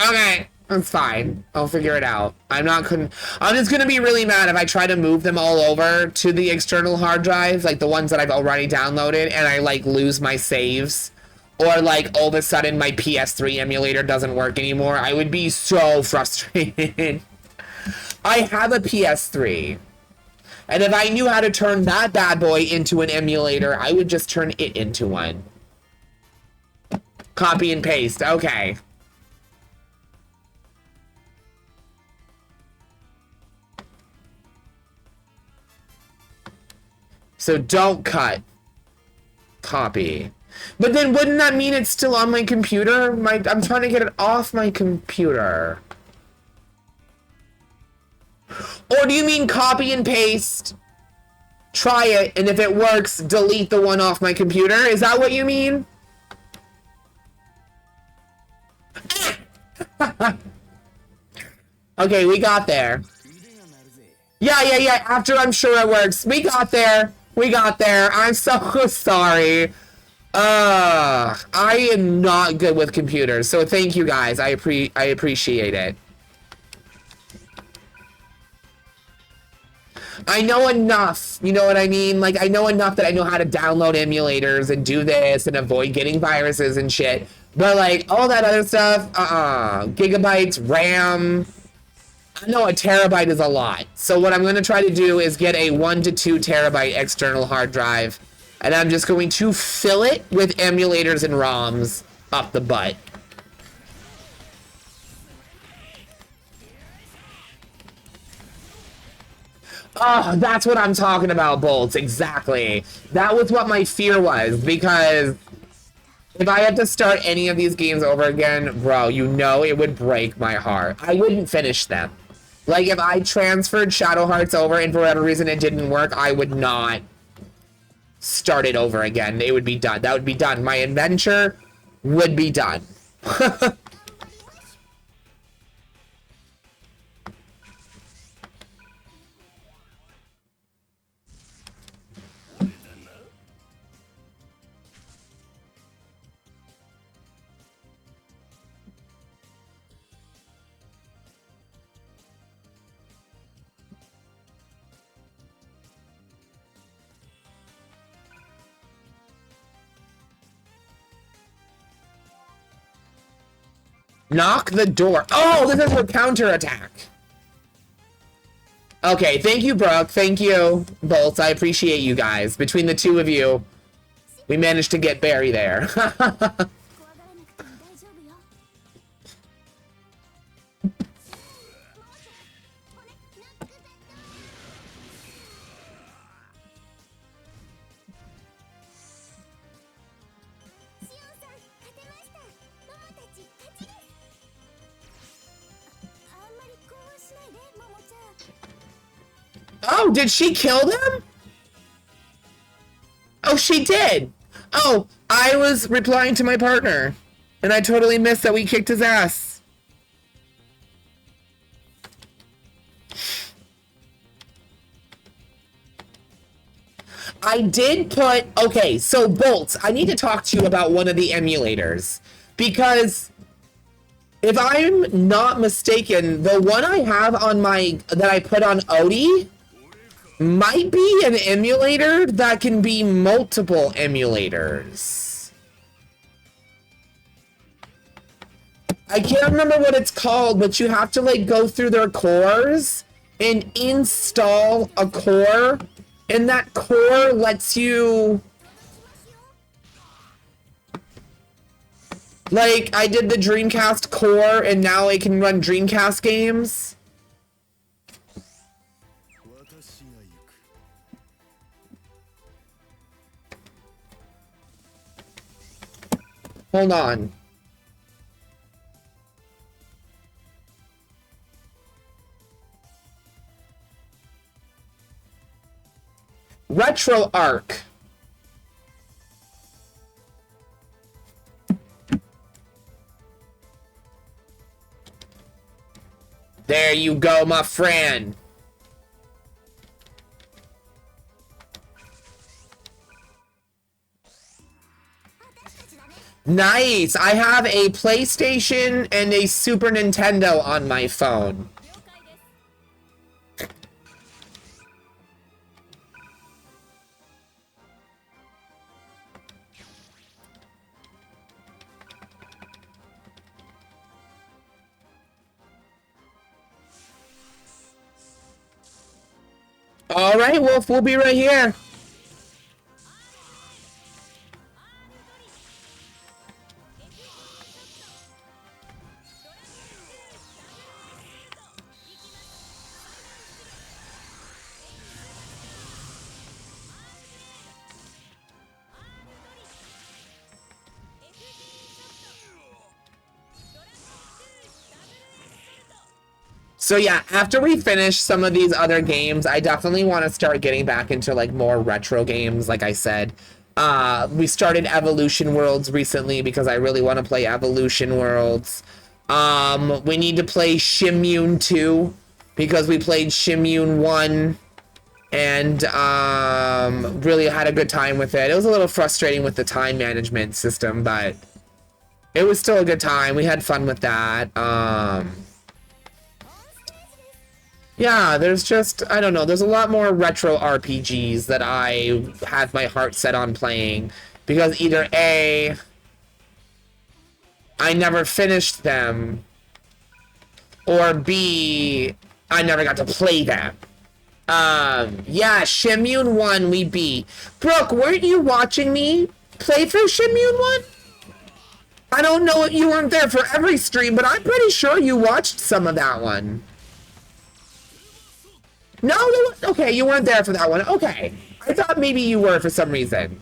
Okay, that's fine. I'll figure it out. I'm just gonna be really mad if I try to move them all over to the external hard drives, like the ones that I've already downloaded, and I, like, lose my saves. Or, like, all of a sudden my PS3 emulator doesn't work anymore. I would be so frustrated. I have a PS3. And if I knew how to turn that bad boy into an emulator, I would just turn it into one. Copy and paste. Okay. So don't cut. Copy. But then wouldn't that mean it's still on my computer? I'm trying to get it off my computer. Or do you mean copy and paste, try it, and if it works, delete the one off my computer? Is that what you mean? Okay, we got there. Yeah, after I'm sure it works. We got there. We got there. I'm so sorry. I am not good with computers, so thank you guys. I appreciate it. I know enough, you know what I mean? Like, I know enough that I know how to download emulators and do this and avoid getting viruses and shit. But, like, all that other stuff, gigabytes, RAM. I know a terabyte is a lot. So what I'm going to try to do is get a 1 to 2 terabyte external hard drive. And I'm just going to fill it with emulators and ROMs up the butt. Oh, that's what I'm talking about, Bolts. Exactly. That was what my fear was, because if I had to start any of these games over again, bro, you know it would break my heart. I wouldn't finish them. Like, if I transferred Shadow Hearts over and for whatever reason it didn't work, I would not start it over again. It would be done. That would be done. My adventure would be done. Knock the door. Oh, this is for counterattack. Okay, thank you, Brooke. Thank you, Bolts. I appreciate you guys. Between the two of you, we managed to get Barry there. Oh, did she kill them? Oh, she did. Oh, I was replying to my partner, and I totally missed that we kicked his ass. I did put... Okay, so Bolts, I need to talk to you about one of the emulators, because if I'm not mistaken, the one I have on my... that I put on Odie might be an emulator that can be multiple emulators. I can't remember what it's called, but you have to, like, go through their cores and install a core, and that core lets you... Like, I did the Dreamcast core, and now I can run Dreamcast games. Hold on. Retro Arc. There you go, my friend. Nice! I have a PlayStation and a Super Nintendo on my phone. Alright, Wolf, we'll be right here. So yeah, after we finish some of these other games, I definitely want to start getting back into like more retro games, like I said. We started Evolution Worlds recently because I really want to play Evolution Worlds. We need to play Shimmune 2 because we played Shimmune 1 and really had a good time with it. It was a little frustrating with the time management system, but it was still a good time. We had fun with that. Yeah, there's just, I don't know, there's a lot more retro RPGs that I have my heart set on playing. Because either A, I never finished them, or B, I never got to play them. Yeah, Shimmune 1 we beat. Brooke, weren't you watching me play through Shimmune 1? I don't know if you weren't there for every stream, but I'm pretty sure you watched some of that one. No, okay, you weren't there for that one. Okay. I thought maybe you were for some reason.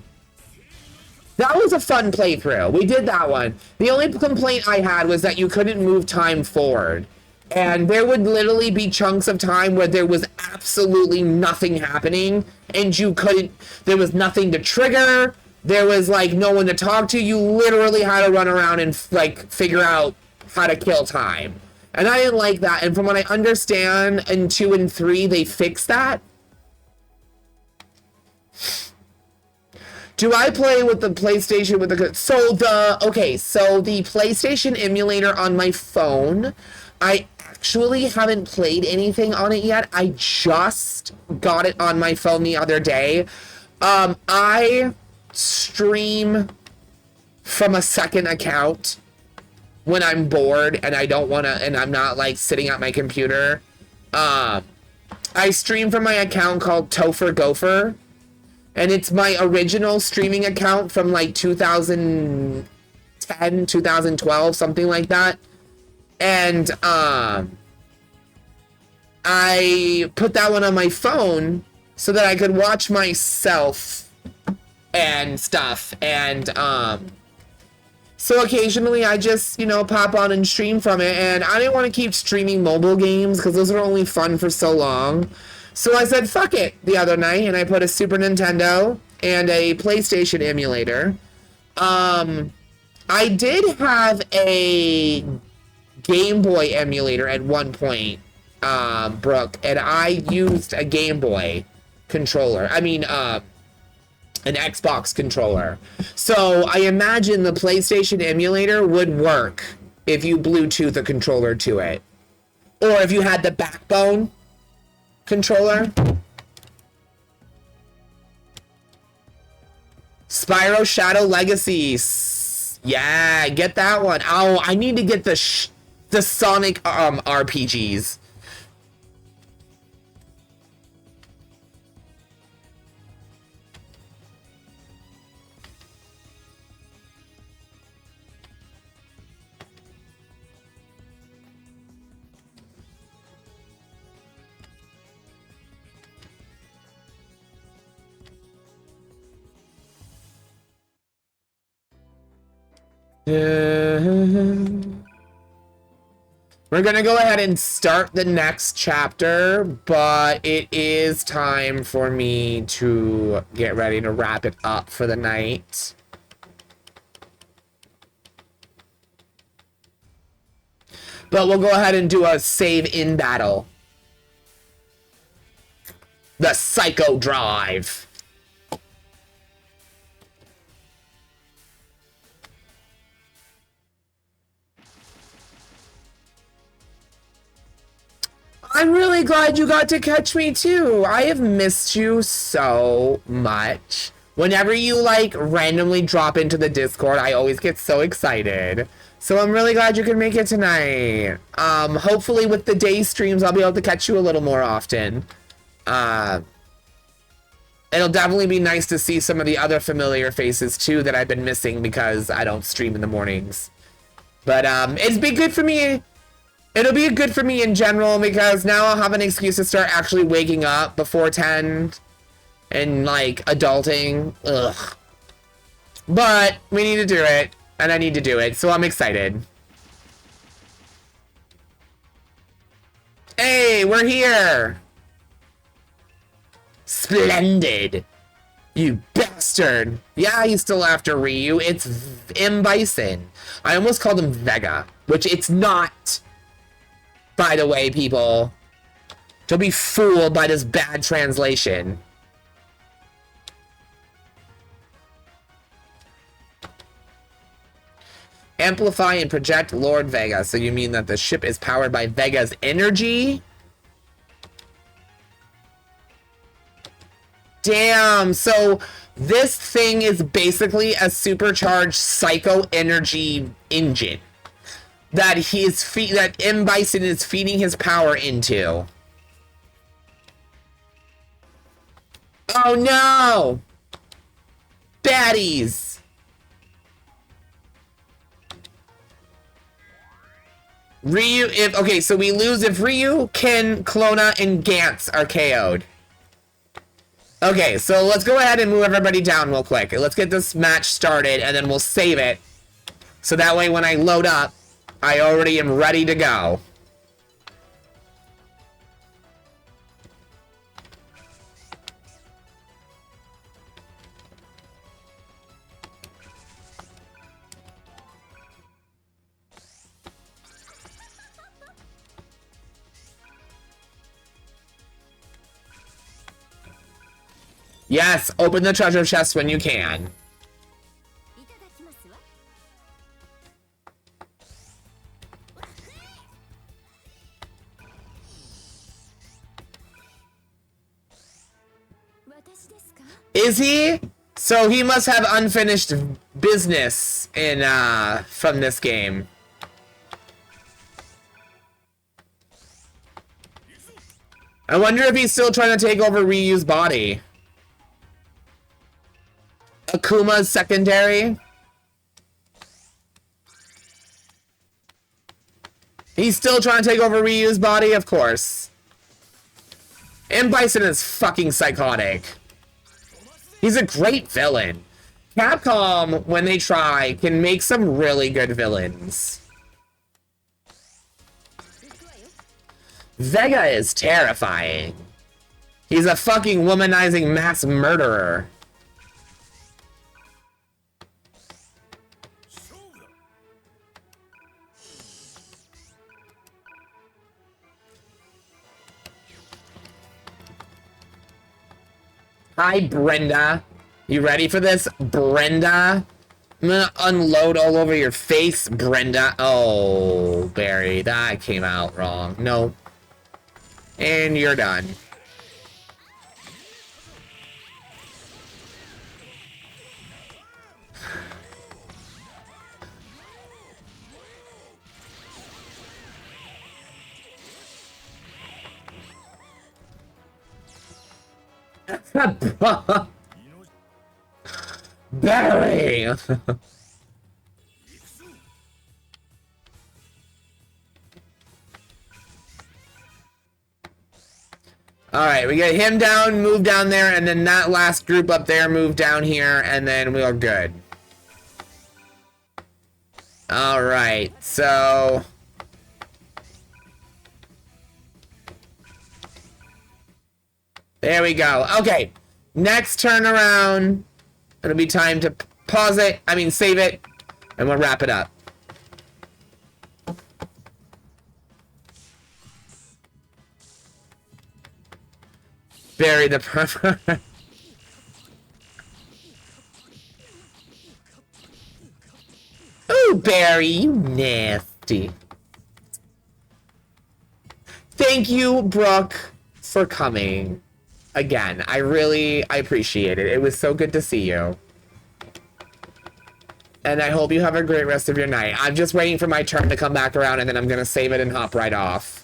That was a fun playthrough. We did that one. The only complaint I had was that you couldn't move time forward. And there would literally be chunks of time where there was absolutely nothing happening, and you couldn't, there was nothing to trigger, there was like no one to talk to, you literally had to run around and like figure out how to kill time. And I didn't like that. And from what I understand, in 2 and 3, they fixed that. Do I play with the PlayStation with the... So the PlayStation emulator on my phone, I actually haven't played anything on it yet. I just got it on my phone the other day. I stream from a second account when I'm bored and I don't want to, and I'm not like sitting at my computer. I stream from my account called Topher Gopher, and it's my original streaming account from like 2010, 2012, something like that. And I put that one on my phone so that I could watch myself and stuff. And so occasionally I just, you know, pop on and stream from it, and I didn't want to keep streaming mobile games because those are only fun for so long. So I said, fuck it, the other night, and I put a Super Nintendo and a PlayStation emulator. I did have a Game Boy emulator at one point, Brooke, and I used a Game Boy controller. I mean, an Xbox controller. So I imagine the PlayStation emulator would work if you Bluetooth a controller to it. Or if you had the Backbone controller. Spyro Shadow Legacy. Yeah, get that one. Oh, I need to get the Sonic RPGs. We're gonna go ahead and start the next chapter, but it is time for me to get ready to wrap it up for the night. But we'll go ahead and do a save in battle. The Psycho Drive. I'm really glad you got to catch me too. I have missed you so much. Whenever you like randomly drop into the Discord, I always get so excited. So I'm really glad you could make it tonight. Hopefully with the day streams, I'll be able to catch you a little more often. It'll definitely be nice to see some of the other familiar faces too that I've been missing because I don't stream in the mornings. But it's been good for me. It'll be good for me in general because now I'll have an excuse to start actually waking up before 10 and like adulting. Ugh. But we need to do it and I need to do it, so I'm excited. Hey, we're here. Splendid. You bastard. Yeah, he's still after Ryu. It's M. Bison. I almost called him Vega, which it's not. By the way, people. Don't be fooled by this bad translation. Amplify and project Lord Vega. So you mean that the ship is powered by Vega's energy? Damn, so this thing is basically a supercharged psycho energy engine that that M. Bison is feeding his power into. Oh no! Baddies! Ryu, okay, so we lose if Ryu, Ken, Clona, and Gantz are KO'd. Okay, so let's go ahead and move everybody down real quick. Let's get this match started, and then we'll save it. So that way when I load up, I already am ready to go. Yes, open the treasure chest when you can. Is he? So he must have unfinished business in from this game. I wonder if he's still trying to take over Ryu's body. Akuma's secondary. He's still trying to take over Ryu's body, of course. And Bison is fucking psychotic. He's a great villain. Capcom, when they try, can make some really good villains. Vega is terrifying. He's a fucking womanizing mass murderer. Hi, Brenda. You ready for this, Brenda? I'm gonna unload all over your face, Brenda. Oh, Barry, that came out wrong. No. And you're done. Barry! Alright, we get him down, move down there, and then that last group up there move down here, and then we are good. Alright, so... there we go. Okay, next turnaround. It'll be time to pause it, save it, and we'll wrap it up. Bury the perma. Ooh, Barry, you nasty. Thank you, Brooke, for coming. Again, I appreciate it. It was so good to see you. And I hope you have a great rest of your night. I'm just waiting for my turn to come back around, and then I'm gonna save it and hop right off.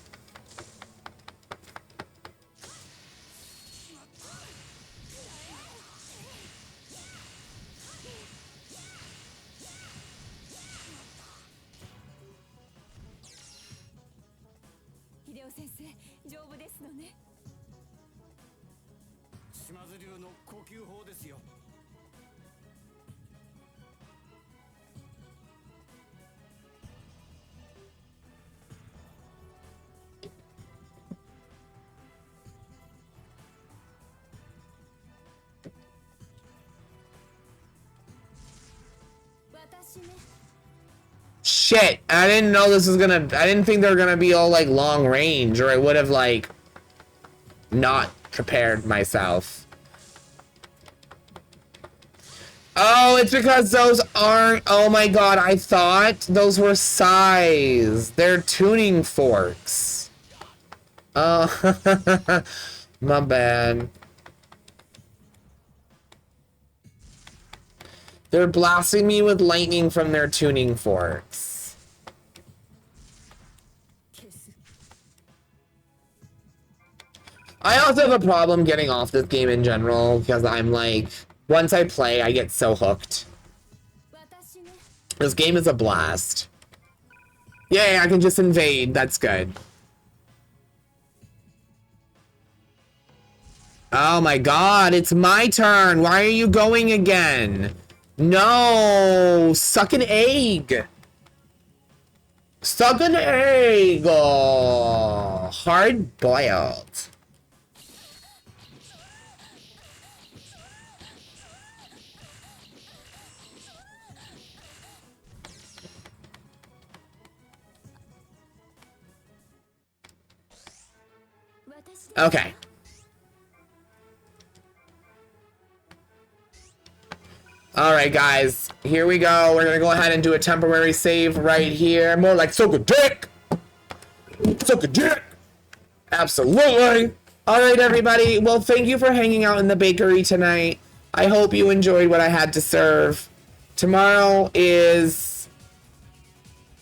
Shit, I didn't know this was gonna... I didn't think they were gonna be all, like, long range, or I would have, like, not prepared myself. Oh, it's because those aren't... oh my god, I thought those were size. They're tuning forks. Oh, my bad. They're blasting me with lightning from their tuning forks. I also have a problem getting off this game in general, because I'm like, once I play, I get so hooked. This game is a blast. Yay, I can just invade. That's good. Oh my god, it's my turn. Why are you going again? No, suck an egg. Suck an egg. Oh, hard boiled. Okay. Alright, guys. Here we go. We're gonna go ahead and do a temporary save right here. More like suck a dick! Suck a dick! Absolutely! Alright, everybody. Well, thank you for hanging out in the bakery tonight. I hope you enjoyed what I had to serve. Tomorrow is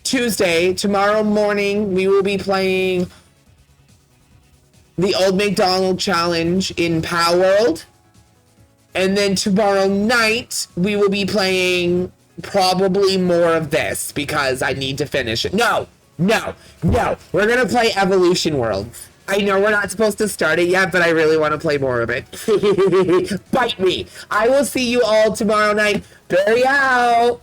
Tuesday. Tomorrow morning, we will be playing the Old McDonald Challenge in Pow World. And then tomorrow night, we will be playing probably more of this because I need to finish it. No. We're going to play Evolution World. I know we're not supposed to start it yet, but I really want to play more of it. Bite me. I will see you all tomorrow night. Barry out.